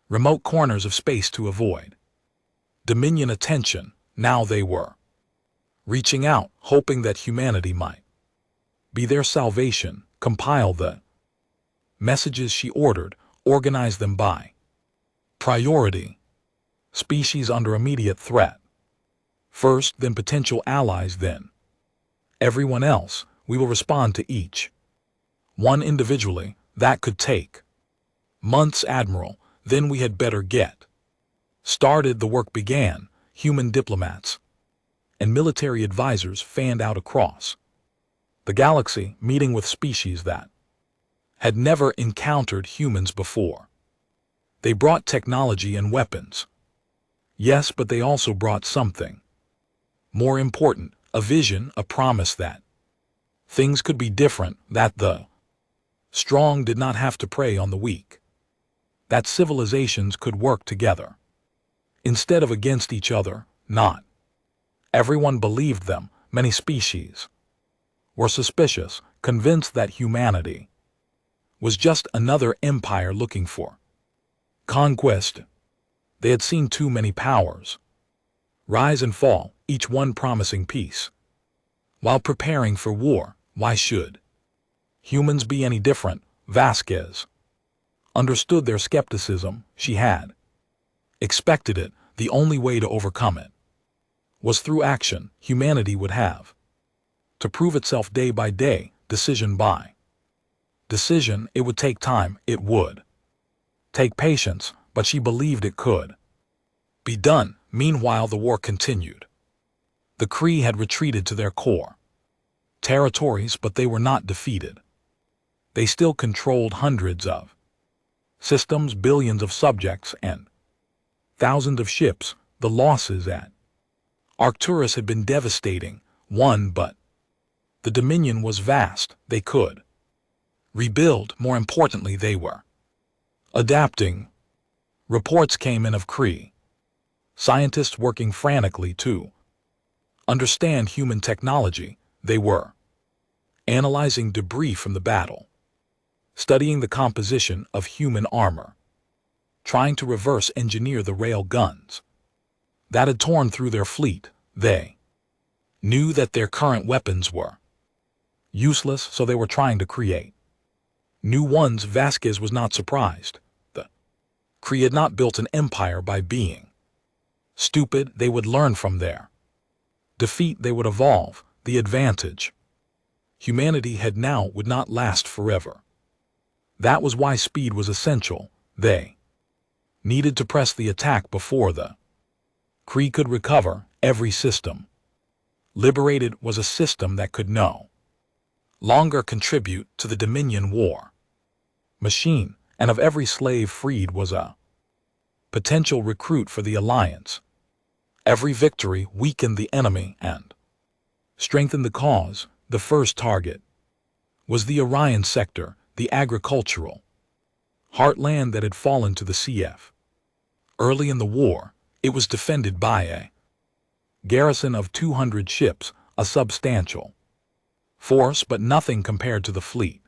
remote corners of space to avoid Dominion attention. Now they were reaching out, hoping that humanity might be their salvation. Compile the messages, she ordered. Organize them by priority. Species under immediate threat first, then potential allies, then everyone else. We will respond to each one individually. That could take months, Admiral. Then we had better get started. The work began. Human diplomats and military advisors fanned out across The galaxy meeting with species that had never encountered humans before. They brought technology and weapons. Yes, but they also brought something more important, a vision, a promise that things could be different, that the strong did not have to prey on the weak, that civilizations could work together instead of against each other. Not everyone believed them. Many species were suspicious, convinced that humanity was just another empire looking for conquest. They had seen too many powers rise and fall, each one promising peace while preparing for war. Why should humans be any different? Vasquez understood their skepticism. She had expected it. The only way to overcome it was through action. Humanity would have to prove itself day by day, decision by decision. It would take time, it would take patience, but she believed it could be done. Meanwhile, the war continued. The Kree had retreated to their core territories, but they were not defeated. They still controlled hundreds of systems, billions of subjects, and thousands of ships. The losses at Arcturus had been devastating, but the Dominion was vast. They could rebuild. More importantly, they were adapting. Reports came in of Kree scientists working frantically to understand human technology. They were analyzing debris from the battle, studying the composition of human armor, trying to reverse engineer the rail guns that had torn through their fleet. They knew that their current weapons were useless, so they were trying to create new ones. Vasquez was not surprised. The Kree had not built an empire by being stupid. They would learn from their defeat. They would evolve. The advantage humanity had now would not last forever. That was why speed was essential. They needed to press the attack before the Kree could recover. Every system liberated was a system that could no longer contribute to the Dominion war machine, and of every slave freed was a potential recruit for the Alliance. Every victory weakened the enemy and strengthened the cause. The first target was the Orion sector, the agricultural heartland that had fallen to the CF. Early in the war, it was defended by a garrison of 200 ships, a substantial force, but nothing compared to the fleet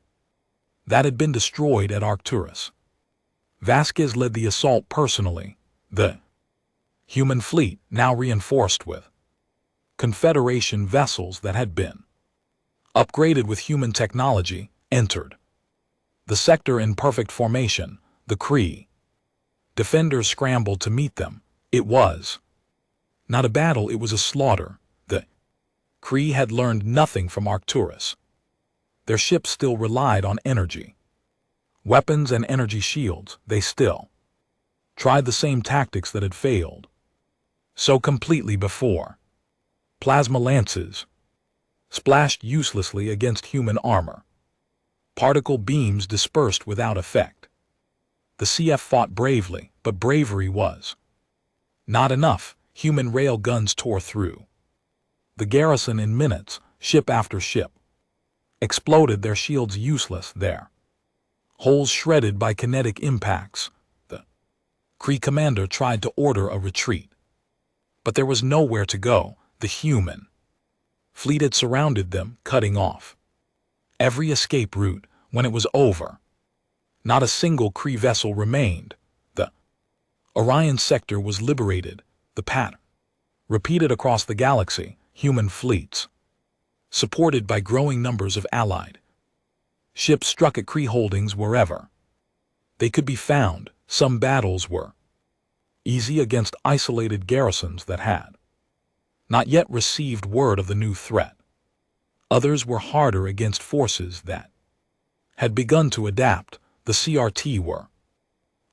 that had been destroyed at Arcturus. Vasquez led the assault personally. The human fleet, now reinforced with Confederation vessels that had been upgraded with human technology, entered the sector in perfect formation. The Kree defenders scrambled to meet them. It was not a battle, it was a slaughter. The Kree had learned nothing from Arcturus. Their ships still relied on energy weapons and energy shields. They still tried the same tactics that had failed so completely before. Plasma lances splashed uselessly against human armor. Particle beams dispersed without effect. The CF fought bravely, but bravery was not enough. Human rail guns tore through the garrison in minutes. Ship after ship exploded, their shields useless, their holes shredded by kinetic impacts. The Kree commander tried to order a retreat, but there was nowhere to go. The human fleet had surrounded them, cutting off every escape route. When it was over, not a single Kree vessel remained. The Orion sector was liberated. The pattern repeated across the galaxy. Human fleets, supported by growing numbers of allied ships, struck at Kree holdings wherever they could be found. Some battles were easy against isolated garrisons that had not yet received word of the new threat. Others were harder against forces that had begun to adapt. The CRT were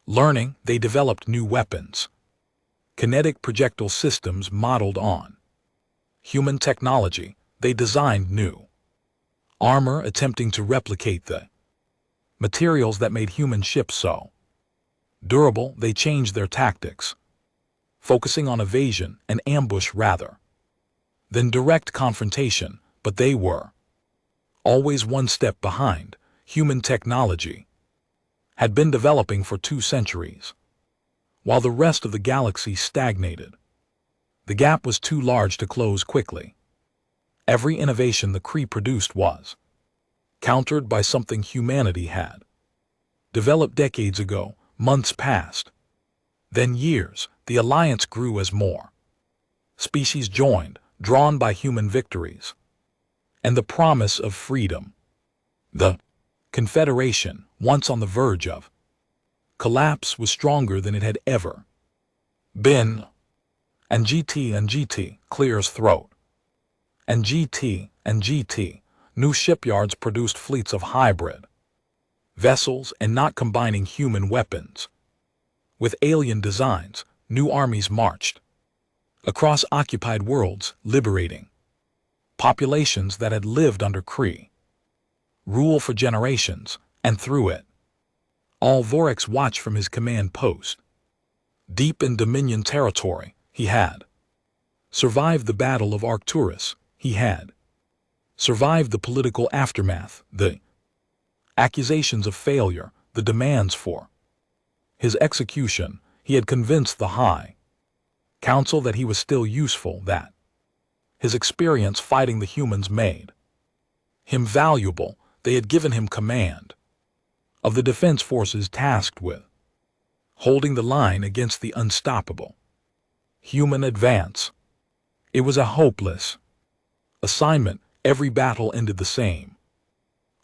learning. They developed new weapons, kinetic projectile systems modeled on human technology. They designed new armor attempting to replicate the materials that made human ships so durable. They changed their tactics, focusing on evasion and ambush rather than direct confrontation, but they were always one step behind. Human technology had been developing for 2 centuries, while the rest of the galaxy stagnated. The gap was too large to close quickly. Every innovation the Kree produced was countered by something humanity had developed decades ago. Months passed, then years. The alliance grew as more species joined, drawn by human victories and the promise of freedom. The Confederation, once on the verge of collapse, was stronger than it had ever been. And GT clears throat. And GT, new shipyards produced fleets of hybrid vessels and not combining human weapons with alien designs. New armies marched across occupied worlds, liberating populations that had lived under Kree rule for generations, and through it all Vorax watched from his command post. Deep in Dominion territory, he had survived the Battle of Arcturus. He had survived the political aftermath, the accusations of failure, the demands for his execution. He had convinced the High Council that he was still useful, that his experience fighting the humans made him valuable. They had given him command of the defense forces tasked with holding the line against the unstoppable human advance. It was a hopeless assignment. Every battle ended the same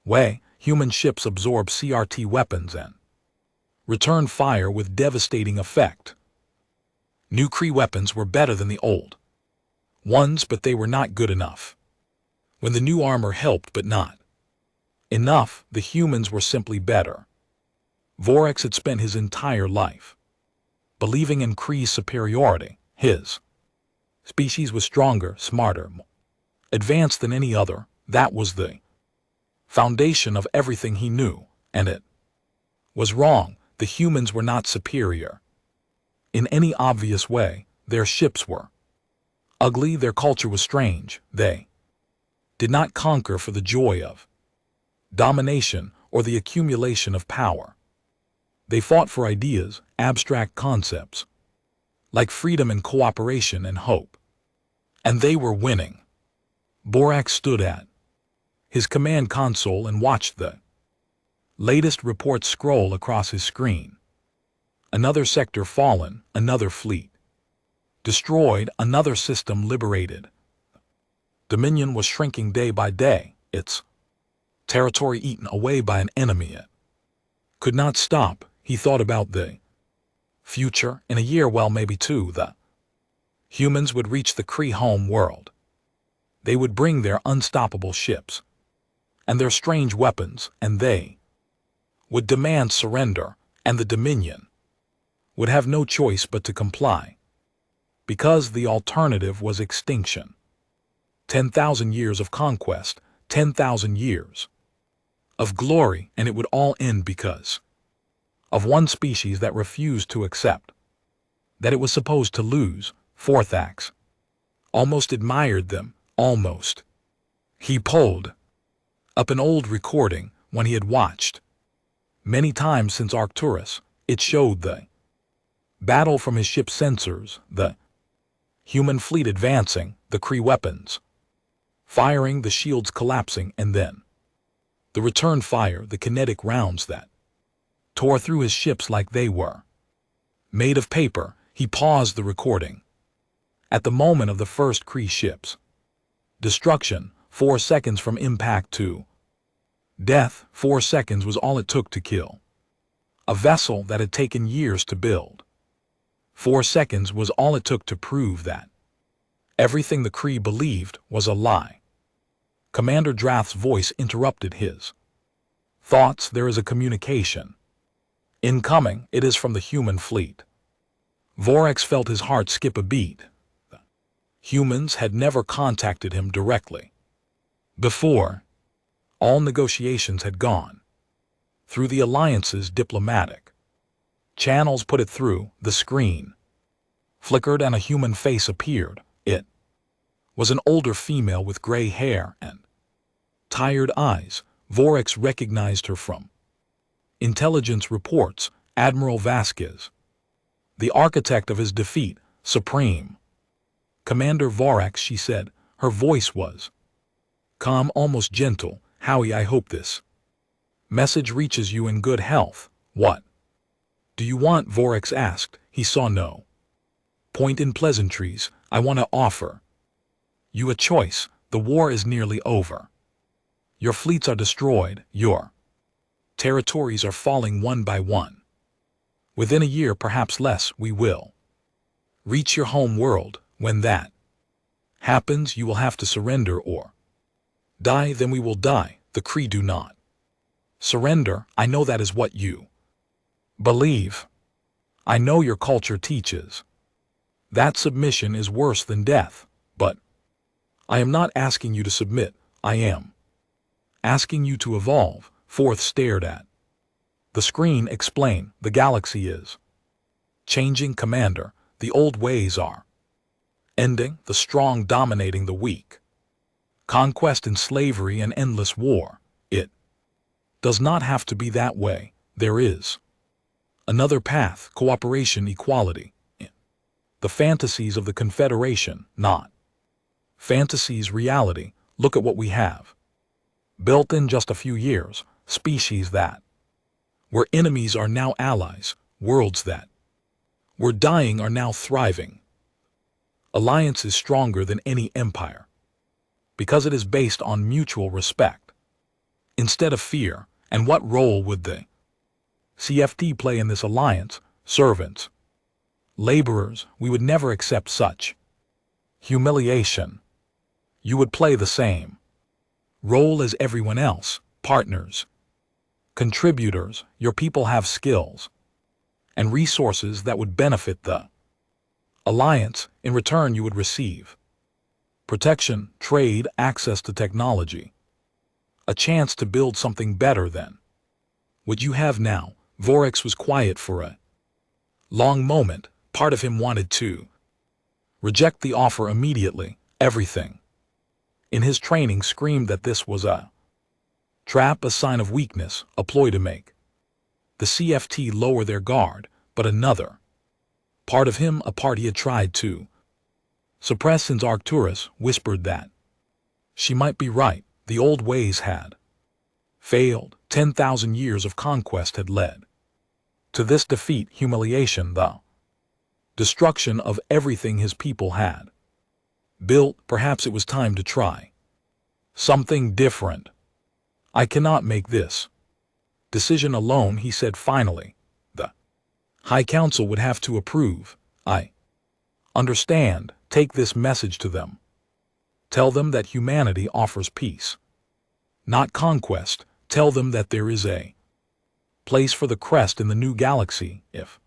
way. Human ships absorbed CRT weapons and returned fire with devastating effect. New Kree weapons were better than the old ones, but they were not good enough. When the new armor helped but not enough, the humans were simply better. Vorax had spent his entire life believing in Kree's superiority. His species was stronger, smarter, more advanced than any other. That was the foundation of everything he knew, and it was wrong. The humans were not superior in any obvious way. Their ships were ugly, their culture was strange. They did not conquer for the joy of domination or the accumulation of power. They fought for ideas, abstract concepts, like freedom and cooperation and hope. And they were winning. Vorax stood at his command console and watched the latest reports scroll across his screen. Another sector fallen, another fleet destroyed, another system liberated. Dominion was shrinking day by day, its territory eaten away by an enemy it could not stop. He thought about the future. In a year, well, maybe 2, the humans would reach the Kree home world. They would bring their unstoppable ships and their strange weapons, and they would demand surrender, and the Dominion would have no choice but to comply, because the alternative was extinction. 10,000 years of conquest, 10,000 years of glory, and it would all end because of one species that refused to accept that it was supposed to lose. Vorthax almost admired them, almost. He pulled up an old recording when he had watched many times since Arcturus. It showed the battle from his ship's sensors, the human fleet advancing, the Kree weapons firing, the shields collapsing, and then the return fire, the kinetic rounds that tore through his ships like they were made of paper. He paused the recording at the moment of the first Kree ship's destruction. 4 seconds from impact to death. 4 seconds was all it took to kill a vessel that had taken years to build. 4 seconds was all it took to prove that everything the Kree believed was a lie. Commander Drath's voice interrupted his thoughts. There is a communication incoming. It is from the human fleet. Vorax felt his heart skip a beat. The humans had never contacted him directly before. All negotiations had gone through the Alliance's diplomatic channels. Put it through the screen, flickered, and a human face appeared. It was an older female with gray hair and tired eyes. Vorex recognized her from intelligence reports. Admiral Vasquez, the architect of his defeat, Supreme Commander Vorex, she said. Her voice was calm, almost gentle. Howie, I hope this message reaches you in good health. What do you want? Vorex asked. He saw no point in pleasantries. I want to offer you a choice. The war is nearly over. Your fleets are destroyed. Your territories are falling one by one. Within a year, perhaps less, we will reach your home world. When that happens, you will have to surrender or die. Then we will die. The Kree do not surrender. I know that is what you believe. I know your culture teaches that submission is worse than death, but I am not asking you to submit. I am asking you to evolve. Forth stared at the screen. Explain. The galaxy is changing, Commander. The old ways are ending, the strong dominating the weak. Conquest and slavery and endless war. It does not have to be that way. There is another path: cooperation, equality. The fantasies of the Confederation, not fantasies, reality. Look at what we have built in just a few years. Species that were enemies are now allies. Worlds that were dying are now thriving. Alliance is stronger than any empire because it is based on mutual respect instead of fear. And what role would the CFT play in this alliance? Servants, laborers. We would never accept such humiliation. You would play the same role as everyone else. Partners, contributors. Your people have skills and resources that would benefit the alliance. In return, you would receive protection, trade, access to technology, a chance to build something better than what you have now. Vorex was quiet for a long moment. Part of him wanted to reject the offer immediately. Everything in his training screamed that this was a trap, a sign of weakness, a ploy to make the CFT lower their guard. But another part of him, a part he had tried to suppress since Arcturus, whispered that she might be right. The old ways had failed. 10,000 years of conquest had led to this defeat, humiliation, the destruction of everything his people had built. Perhaps it was time to try something different. I cannot make this decision alone, he said finally. The High Council would have to approve. I understand. Take this message to them. Tell them that humanity offers peace, not conquest. Tell them that there is a place for the crest in the new galaxy if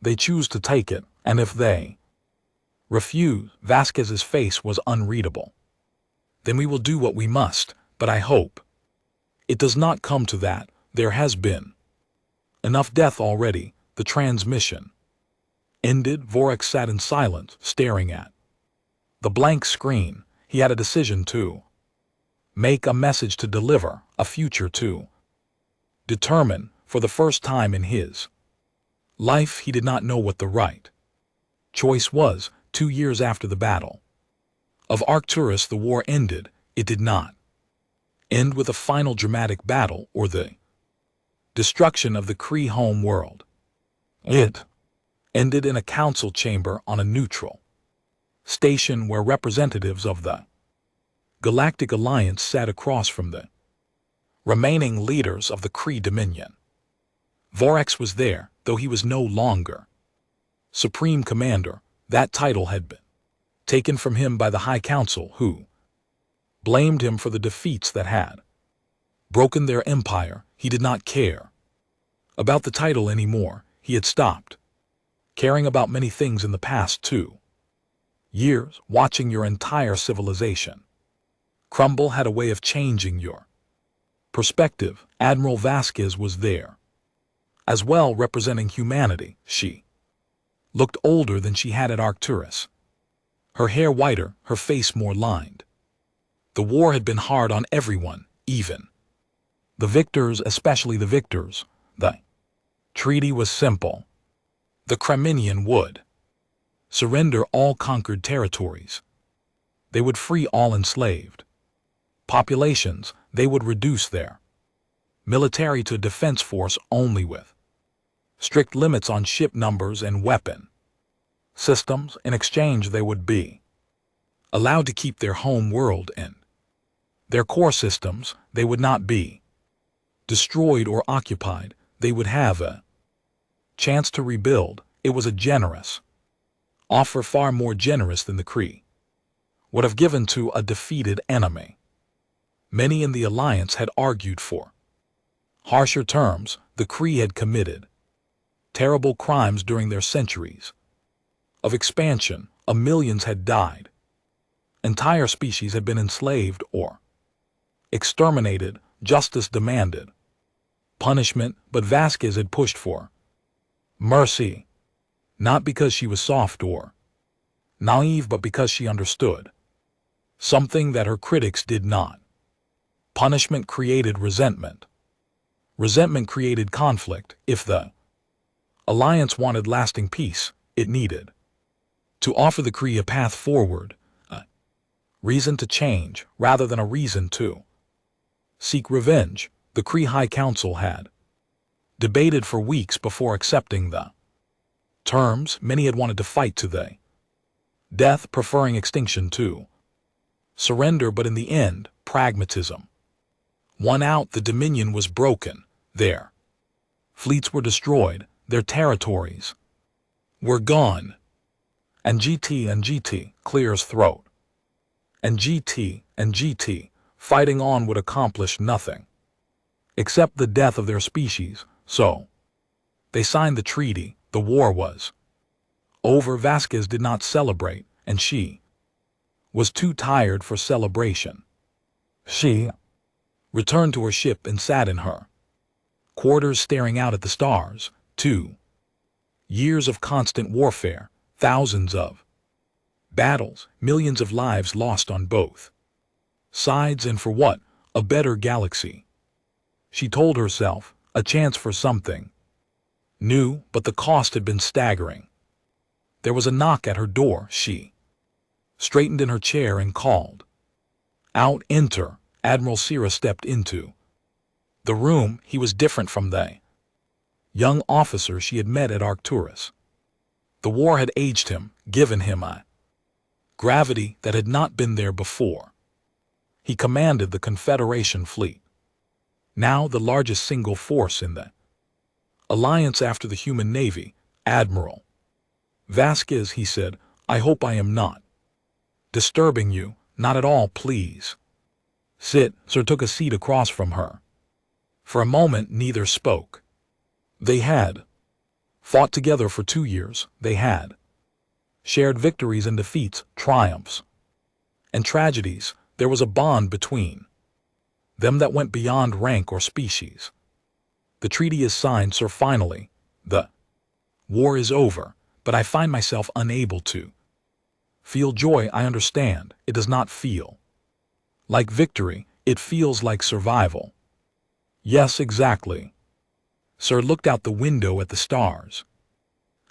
they choose to take it, and if they refuse. Vasquez's face was unreadable. Then we will do what we must, but I hope it does not come to that. There has been enough death already. The transmission ended. Vorex sat in silence, staring at the blank screen. He had a decision to make, a message to deliver, a future to determine. For the first time in his life, he did not know what the right choice was. 2 years after the battle of Arcturus, the war ended. It did not end with a final dramatic battle or the destruction of the Kree home world. It ended in a council chamber on a neutral station where representatives of the Galactic Alliance sat across from the remaining leaders of the Kree Dominion. Vorex was there, though he was no longer Supreme Commander. That title had been taken from him by the High Council, who blamed him for the defeats that had broken their empire. He did not care about the title anymore. He had stopped caring about many things in the past 2 years. Watching your entire civilization crumble had a way of changing your Perspective, Admiral Vasquez was there. As well, representing humanity, she looked older than she had at Arcturus. Her hair whiter, her face more lined. The war had been hard on everyone, even the victors, especially the victors. The treaty was simple. The Kremlinian would surrender all conquered territories. They would free all enslaved populations. They would reduce their military to a defense force only with strict limits on ship numbers and weapon systems. In exchange, they would be allowed to keep their home world and their core systems. They would not be destroyed or occupied. They would have a chance to rebuild. It was a generous offer, far more generous than the Kree would have given to a defeated enemy. Many in the alliance had argued for harsher terms. The Kree had committed terrible crimes during their centuries of expansion. Millions had died. Entire species had been enslaved or exterminated. Justice demanded punishment, but Vasquez had pushed for mercy, not because she was soft or naive, but because she understood something that her critics did not. Punishment created resentment. Resentment created conflict. If the alliance wanted lasting peace, it needed to offer the Kree a path forward, a reason to change rather than a reason to seek revenge. The Kree High Council had debated for weeks before accepting the terms. Many had wanted to fight to the death, preferring extinction to surrender, but in the end, pragmatism won out. The Dominion was broken. Their fleets were destroyed. Their territories were gone. And GT clears throat. And GT fighting on would accomplish nothing except the death of their species. So they signed the treaty. The war was over. Vasquez did not celebrate, and she was too tired for celebration. She returned to her ship and sat in her quarters, staring out at the stars. 2 years of constant warfare, thousands of battles, millions of lives lost on both sides, and for what? A better galaxy. She told herself, a chance for something new, but the cost had been staggering. There was a knock at her door. She straightened in her chair and called out, "Enter." Admiral Sierra stepped into the room. He was different from the young officer she had met at Arcturus. The war had aged him, given him a gravity that had not been there before. He commanded the Confederation fleet, now the largest single force in the alliance after the human navy. "Admiral Vasquez," he said, "I hope I am not disturbing you." "Not at all, please sit." Sir took a seat across from her. For a moment, neither spoke. They had fought together for 2 years. They had shared victories and defeats, triumphs and tragedies. There was a bond between them that went beyond rank or species. "The treaty is signed, sir. Finally, the war is over, but I find myself unable to feel joy." "I understand. It does not feel like victory. It feels like survival." "Yes, exactly." Sir looked out the window at the stars.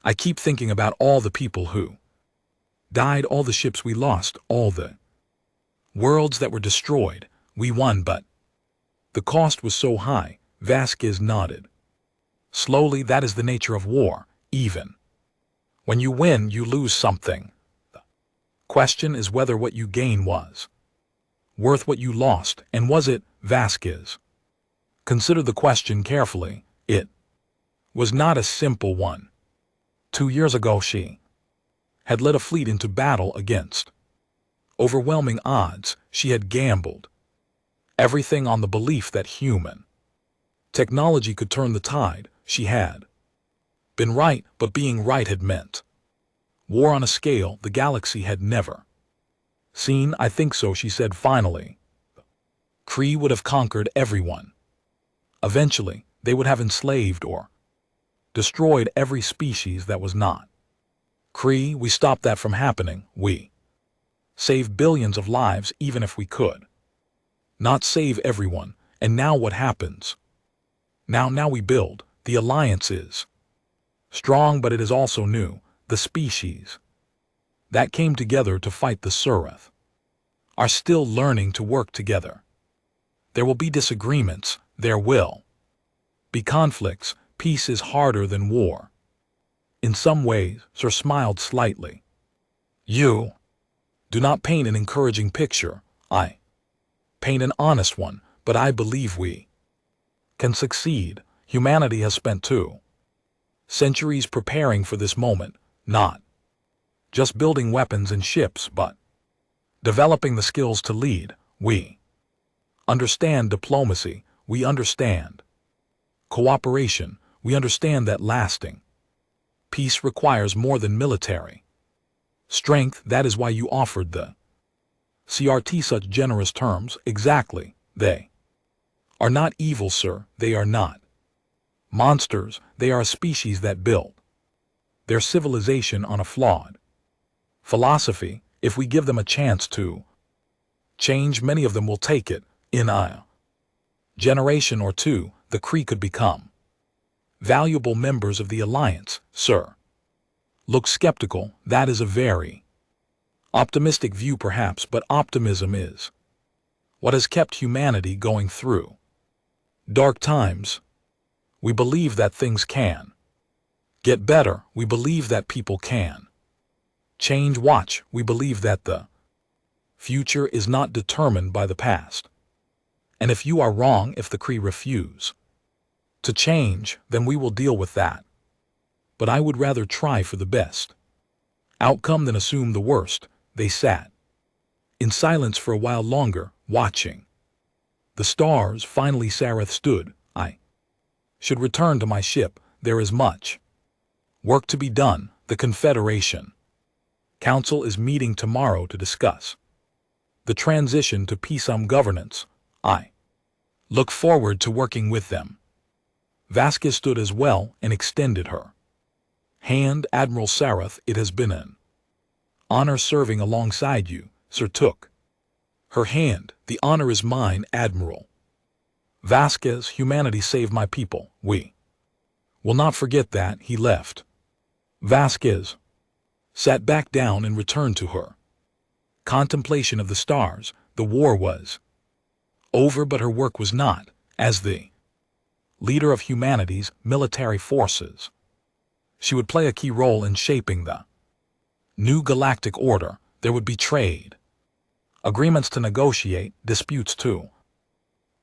"I keep thinking about all the people who died, all the ships we lost, all the worlds that were destroyed. We won, but the cost was so high." Vasquez nodded slowly. "That is the nature of war. Even when you win, you lose something. The question is whether what you gain was worth what you lost, and was it?" Vasquez considered the question carefully. It was not a simple one. 2 years ago, she had led a fleet into battle against overwhelming odds. She had gambled everything on the belief that human technology could turn the tide. She had been right, but being right had meant war on a scale the galaxy had never seen. "I think so," she said finally. Kree would have conquered everyone. Eventually, they would have enslaved or destroyed every species that was not Kree. We stopped that from happening. We save billions of lives even if we could not save everyone. And now what happens? Now we build. The alliance is strong, but it is also new. The species that came together to fight the Sureth are still learning to work together. There will be disagreements. There will be conflicts. Peace is harder than war. In some ways, Sir smiled slightly. You do not paint an encouraging picture. I paint an honest one, but I believe we can succeed. Humanity has spent 2 centuries preparing for this moment, not just building weapons and ships, but developing the skills to lead. We understand diplomacy. We understand cooperation. We understand that lasting peace requires more than military strength. That is why you offered the CRT such generous terms. Exactly. They are not evil, sir. They are not monsters. They are a species that built their civilization on a flawed philosophy. If we give them a chance to change, many of them will take it. In a generation or 2, the Kree could become valuable members of the Alliance, sir. Look skeptical. That is a very optimistic view perhaps, but optimism is what has kept humanity going through dark times. We believe that things can get better. We believe that people can change. Watch. We believe that the future is not determined by the past. And if you are wrong, if the Kree refuse to change, then we will deal with that. But I would rather try for the best outcome than assume the worst. They sat in silence for a while longer, watching the stars. Finally Sareth stood. I should return to my ship. There is much work to be done. The Confederation Council is meeting tomorrow to discuss the transition to peaceful governance. I look forward to working with them. Vasquez stood as well and extended her hand. Admiral Sareth, it has been an honor serving alongside you. Sir took her hand. The honor is mine, Admiral Vasquez. Humanity saved my people. We will not forget that. He left. Vasquez sat back down and returned to her contemplation of the stars. The war was over, but her work was not. As the leader of humanity's military forces, she would play a key role in shaping the new galactic order. There would be trade agreements to negotiate, disputes to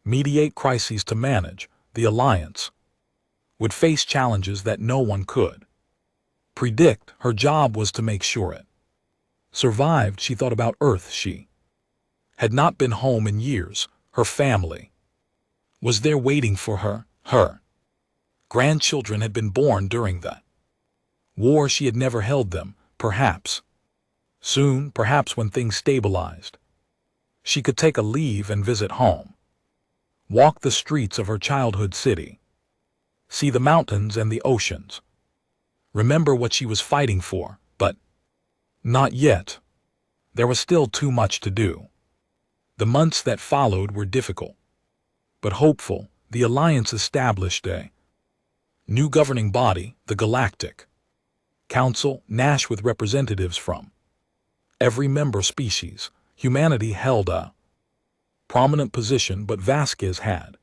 mediate, crises to manage. The alliance would face challenges that no one could predict. Her job was to make sure it survived. She thought about Earth. She had not been home in years. Her family was there waiting for her. Her grandchildren had been born during the war. She had never held them. Perhaps soon, perhaps when things stabilized, she could take a leave and visit home. Walk the streets of her childhood city. See the mountains and the oceans. Remember what she was fighting for, but not yet. There was still too much to do. The months that followed were difficult, but hopeful. The Alliance established a new governing body, the Galactic Council, Nash, with representatives from every member species. Humanity held a prominent position, but Vasquez had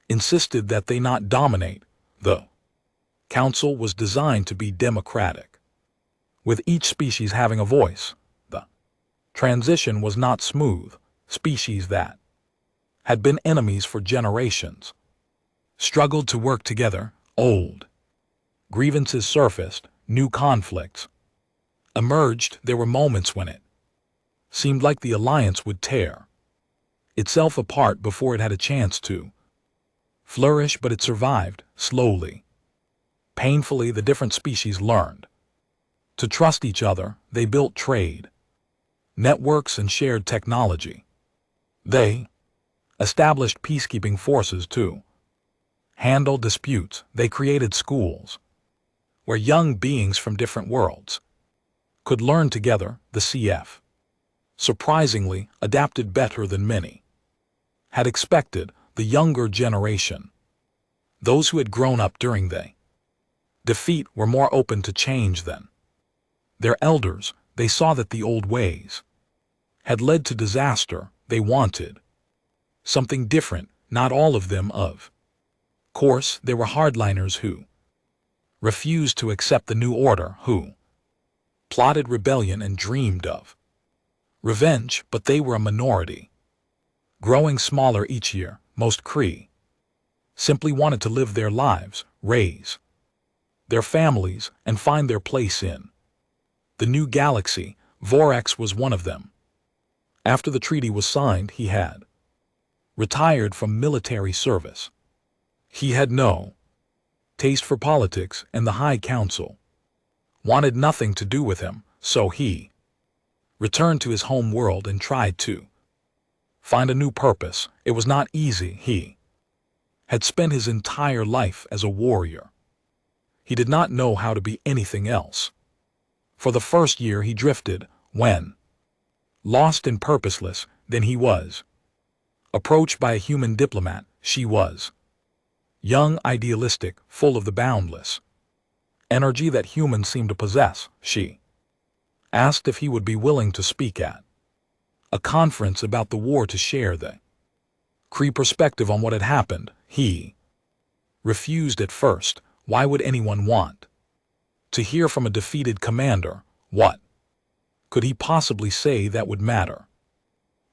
insisted that they not dominate. The council was designed to be democratic, with each species having a voice. The transition was not smooth. Species that had been enemies for generations struggled to work together. Old grievances surfaced. New conflicts emerged. There were moments when it seemed like the alliance would tear itself apart before it had a chance to flourish, but it survived. Slowly, painfully, the different species learned to trust each other. They built trade networks and shared technology. They established peacekeeping forces to handle disputes. They created schools where young beings from different worlds could learn together. The CF, surprisingly, adapted better than many had expected. The younger generation, those who had grown up during the defeat, were more open to change than their elders. They saw that the old ways had led to disaster. They wanted something different. Not all of them, of course. There were hardliners who refused to accept the new order, who plotted rebellion and dreamed of revenge, but they were a minority, growing smaller each year. Most Cree simply wanted to live their lives, raise their families, and find their place in the new galaxy. Vorax was one of them. After the treaty was signed, he had retired from military service. He had no taste for politics, and the High Council wanted nothing to do with him, so he returned to his home world and tried to find a new purpose. It was not easy. He had spent his entire life as a warrior. He did not know how to be anything else. For the first year he drifted, when lost and purposeless. Then he was approached by a human diplomat. She was young, idealistic, full of the boundless energy that humans seem to possess. She asked if he would be willing to speak at a conference about the war to share the Cree perspective on what had happened. He refused at first. Why would anyone want to hear from a defeated commander? What could he possibly say that would matter?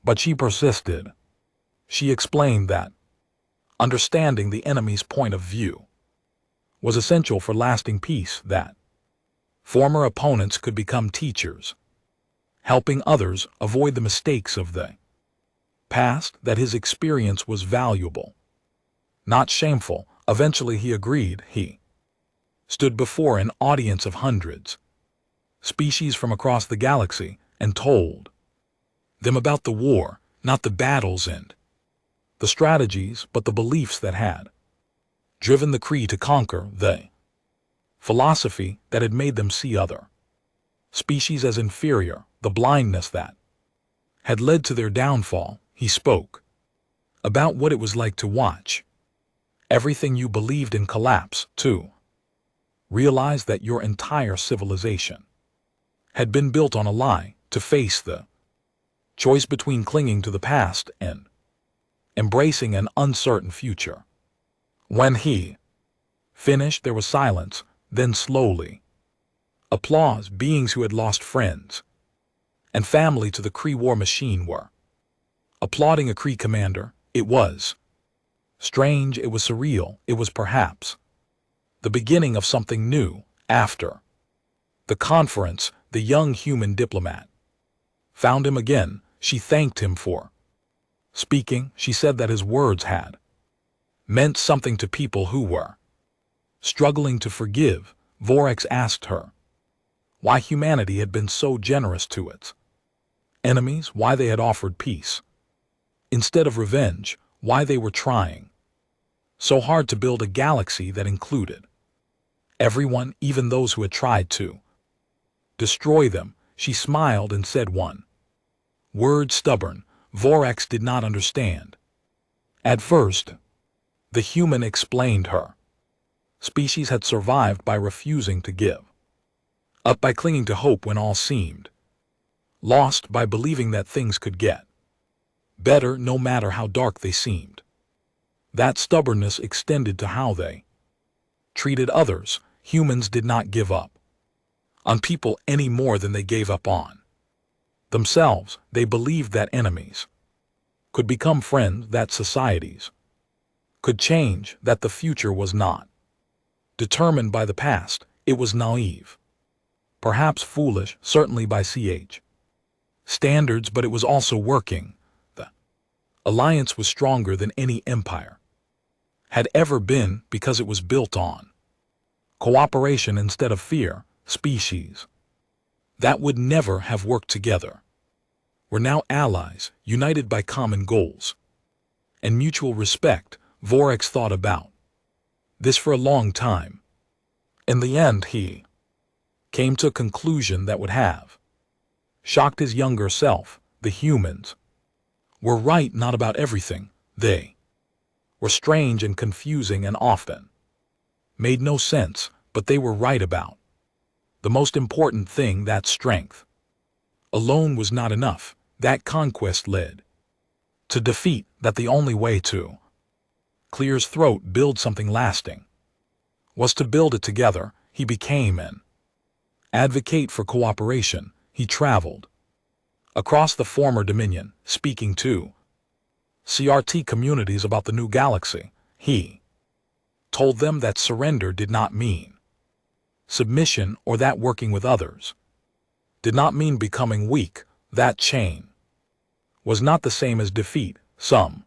But she persisted. She explained that understanding the enemy's point of view was essential for lasting peace, that former opponents could become teachers, helping others avoid the mistakes of the past, that his experience was valuable, not shameful. Eventually he agreed. He stood before an audience of hundreds, species from across the galaxy, and told them about the war, not the battles and the strategies, but the beliefs that had driven the Cree to conquer, the philosophy that had made them see other species as inferior, the blindness that had led to their downfall. He spoke about what it was like to watch everything you believed in collapse, to realize that your entire civilization had been built on a lie, to face the choice between clinging to the past and embracing an uncertain future. When he finished, there was silence. Then slowly, applause. Beings who had lost friends and family to the Cree war machine were applauding a Cree commander. It was strange. It was surreal. It was perhaps the beginning of something new. After the conference, the young human diplomat found him again. She thanked him for speaking. She said that his words had meant something to people who were struggling to forgive. Vorax asked her why humanity had been so generous to its enemies, why they had offered peace instead of revenge, why they were trying so hard to build a galaxy that included everyone, even those who had tried to destroy them. She smiled and said one word: stubborn. Vorax did not understand. At first, the human explained her species had survived by refusing to give up, by clinging to hope when all seemed lost, by believing that things could get better no matter how dark they seemed. That stubbornness extended to how they treated others. Humans did not give up on people any more than they gave up on themselves. They believed that enemies could become friends, that societies could change, that the future was not determined by the past. It was naive, perhaps foolish, certainly by CH standards, but it was also working. The alliance was stronger than any empire had ever been, because it was built on cooperation instead of fear. Species that would never have worked together were now allies, united by common goals and mutual respect. Vorex thought about this for a long time. In the end, he came to a conclusion that would have shocked his younger self. The humans were right not about everything. They were strange and confusing and often made no sense, but they were right about the most important thing, that strength alone was not enough. That conquest led to defeat, that the only way to clear his throat, build something lasting, was to build it together. He became an advocate for cooperation. He traveled across the former Dominion, speaking to CRT communities about the new galaxy. He told them that surrender did not mean submission, or that working with others did not mean becoming weak. That chain was not the same as defeat. Some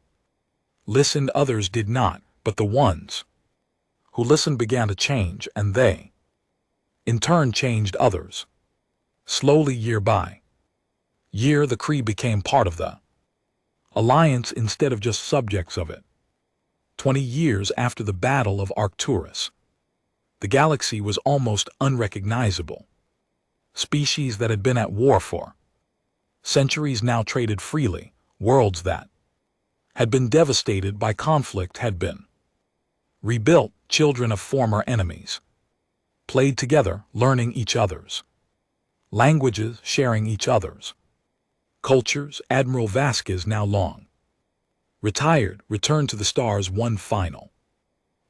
listened, others did not, but the ones who listened began to change, and they, in turn, changed others. Slowly, year by year, the Kree became part of the Alliance instead of just subjects of it. 20 years after the Battle of Arcturus, the galaxy was almost unrecognizable. Species that had been at war for centuries now traded freely. Worlds that had been devastated by conflict had been rebuilt. Children of former enemies played together, learning each other's languages, sharing each other's cultures. Admiral Vasquez, now long retired, returned to the stars one final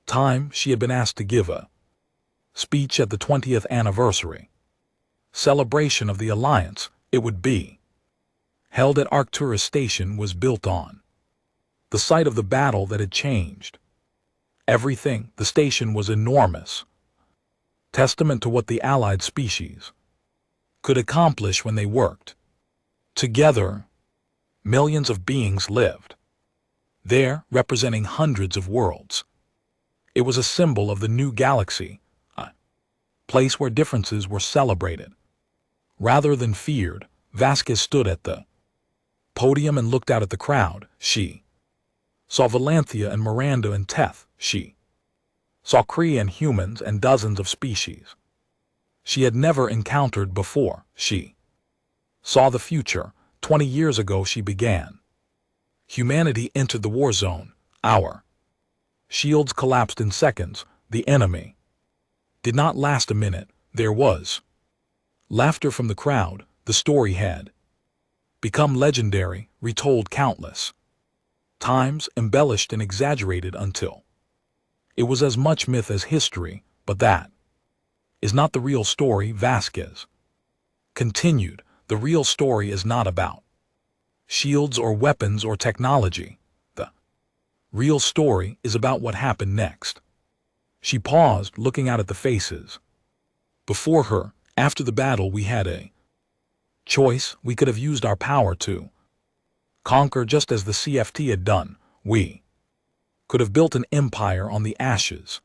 time. She had been asked to give a speech at the 20th anniversary celebration of the Alliance. It would be held at Arcturus Station, was built on the site of the battle that had changed everything. The station was enormous, testament to what the allied species could accomplish when they worked together. Millions of beings lived there, representing hundreds of worlds. It was a symbol of the new galaxy, a place where differences were celebrated rather than feared. Vasquez stood at the podium and looked out at the crowd. She saw Valanthia and Miranda and Teth. She saw Kree and humans and dozens of species she had never encountered before. She saw the future. 20 years ago she began. Humanity entered the war zone. Our shields collapsed in seconds. The enemy did not last a minute. There was laughter from the crowd. The story had become legendary, retold countless times, embellished and exaggerated until it was as much myth as history. But that is not the real story. Vasquez continued. The real story is not about shields or weapons or technology. The real story is about what happened next. She paused, looking out at the faces before her. After the battle, we had a choice. We could have used our power to conquer, just as the CFT had done. We could have built an empire on the ashes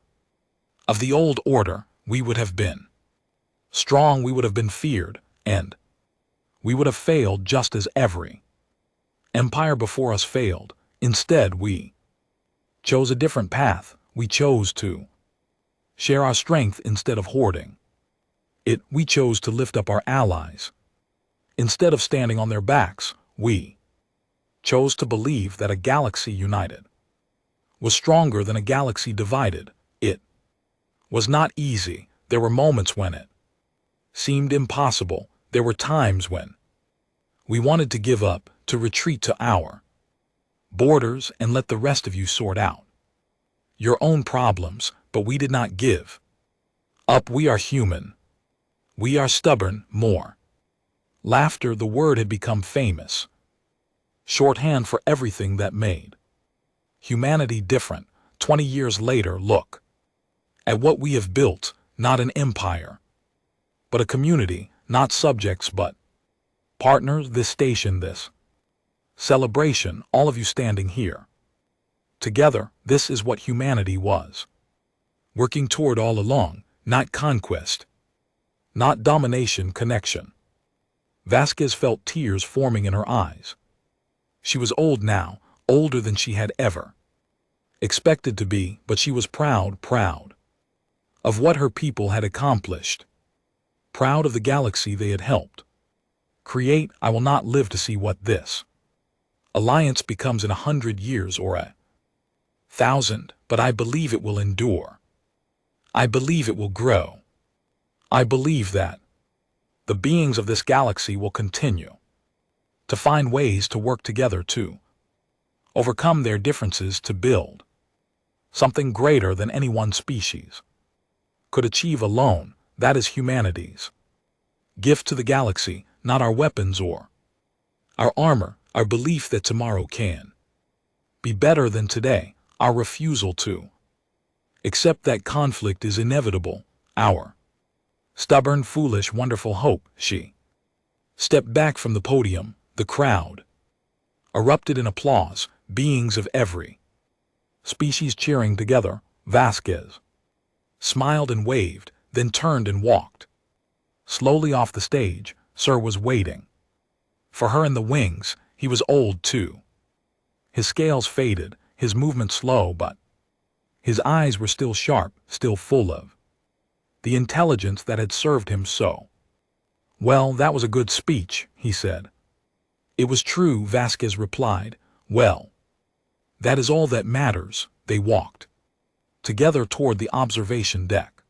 of the old order. We would have been strong, we would have been feared, and we would have failed just as every empire before us failed. Instead, we chose a different path. We chose to share our strength instead of hoarding it. We chose to lift up our allies instead of standing on their backs. We chose to believe that a galaxy united was stronger than a galaxy divided. It was not easy. There were moments when it seemed impossible. There were times when we wanted to give up, to retreat to our borders and let the rest of you sort out your own problems, but we did not give up. We are human. We are stubborn. More laughter. The word had become famous, shorthand for everything that made humanity different. 20 years later, look at what we have built. Not an empire, but a community. Not subjects, but partners. This station, this celebration, all of you standing here together, this is what humanity was working toward all along. Not conquest, not domination, connection. Vasquez felt tears forming in her eyes. She was old now, older than she had ever expected to be, but she was proud of what her people had accomplished, proud of the galaxy they had helped create. I will not live to see what this alliance becomes in 100 years or 1,000, but I believe it will endure. I believe it will grow. I believe that the beings of this galaxy will continue to find ways to work together to overcome their differences to build something greater than any one species could achieve alone. That is humanity's gift to the galaxy, not our weapons or our armor, our belief that tomorrow can be better than today, our refusal to accept that conflict is inevitable, our stubborn, foolish, wonderful hope. She stepped back from the podium. The crowd erupted in applause, beings of every species cheering together. Vasquez smiled and waved, then turned and walked slowly off the stage. Sir was waiting for her in the wings. He was old too. His scales faded, his movement slow, but his eyes were still sharp, still full of the intelligence that had served him so well. That was a good speech, he said. It was true, Vasquez replied. Well, that is all that matters. They walked together toward the observation deck,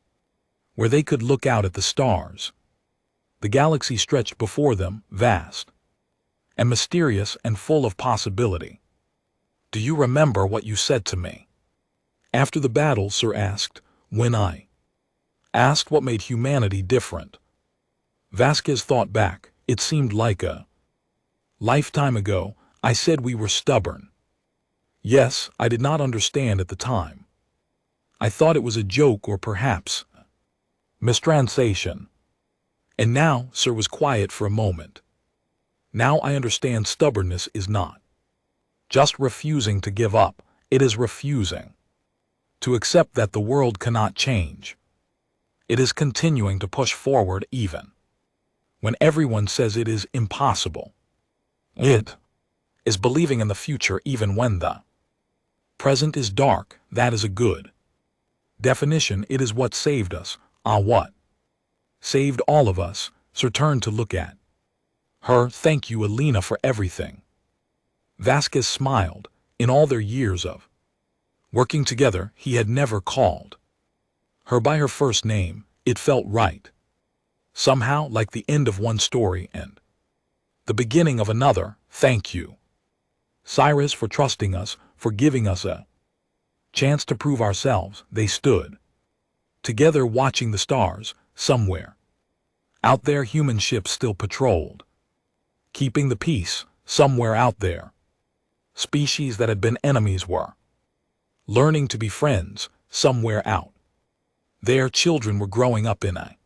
where they could look out at the stars. The galaxy stretched before them, vast and mysterious and full of possibility. Do you remember what you said to me after the battle? Sir asked. When I asked what made humanity different. Vasquez thought back. It seemed like a lifetime ago. I said we were stubborn. Yes, I did not understand at the time. I thought it was a joke or perhaps mistranslation. And now, Sir was quiet for a moment. Now I understand stubbornness is not just refusing to give up, it is refusing to accept that the world cannot change. It is continuing to push forward even when everyone says it is impossible. It is believing in the future even when the present is dark. That is a good definition. It is what saved us. What saved all of us. Sir turned to look at her. Thank you, Alina, for everything. Vasquez smiled. In all their years of working together, he had never called her by her first name. It felt right. Somehow, like the end of one story and the beginning of another. Thank you, Cyrus, for trusting us, for giving us a chance to prove ourselves. They stood together watching the stars. Somewhere out there, human ships still patrolled, keeping the peace. Somewhere out there, species that had been enemies were learning to be friends. Somewhere out there, children were growing up in a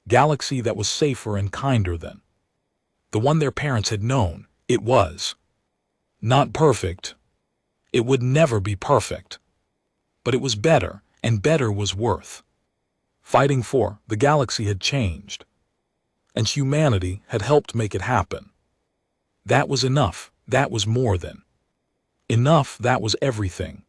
galaxy that was safer and kinder than the one their parents had known. It was not perfect. It would never be perfect. But it was better, and better was worth fighting for. The galaxy had changed, and humanity had helped make it happen. That was enough. That was more than enough. That was everything.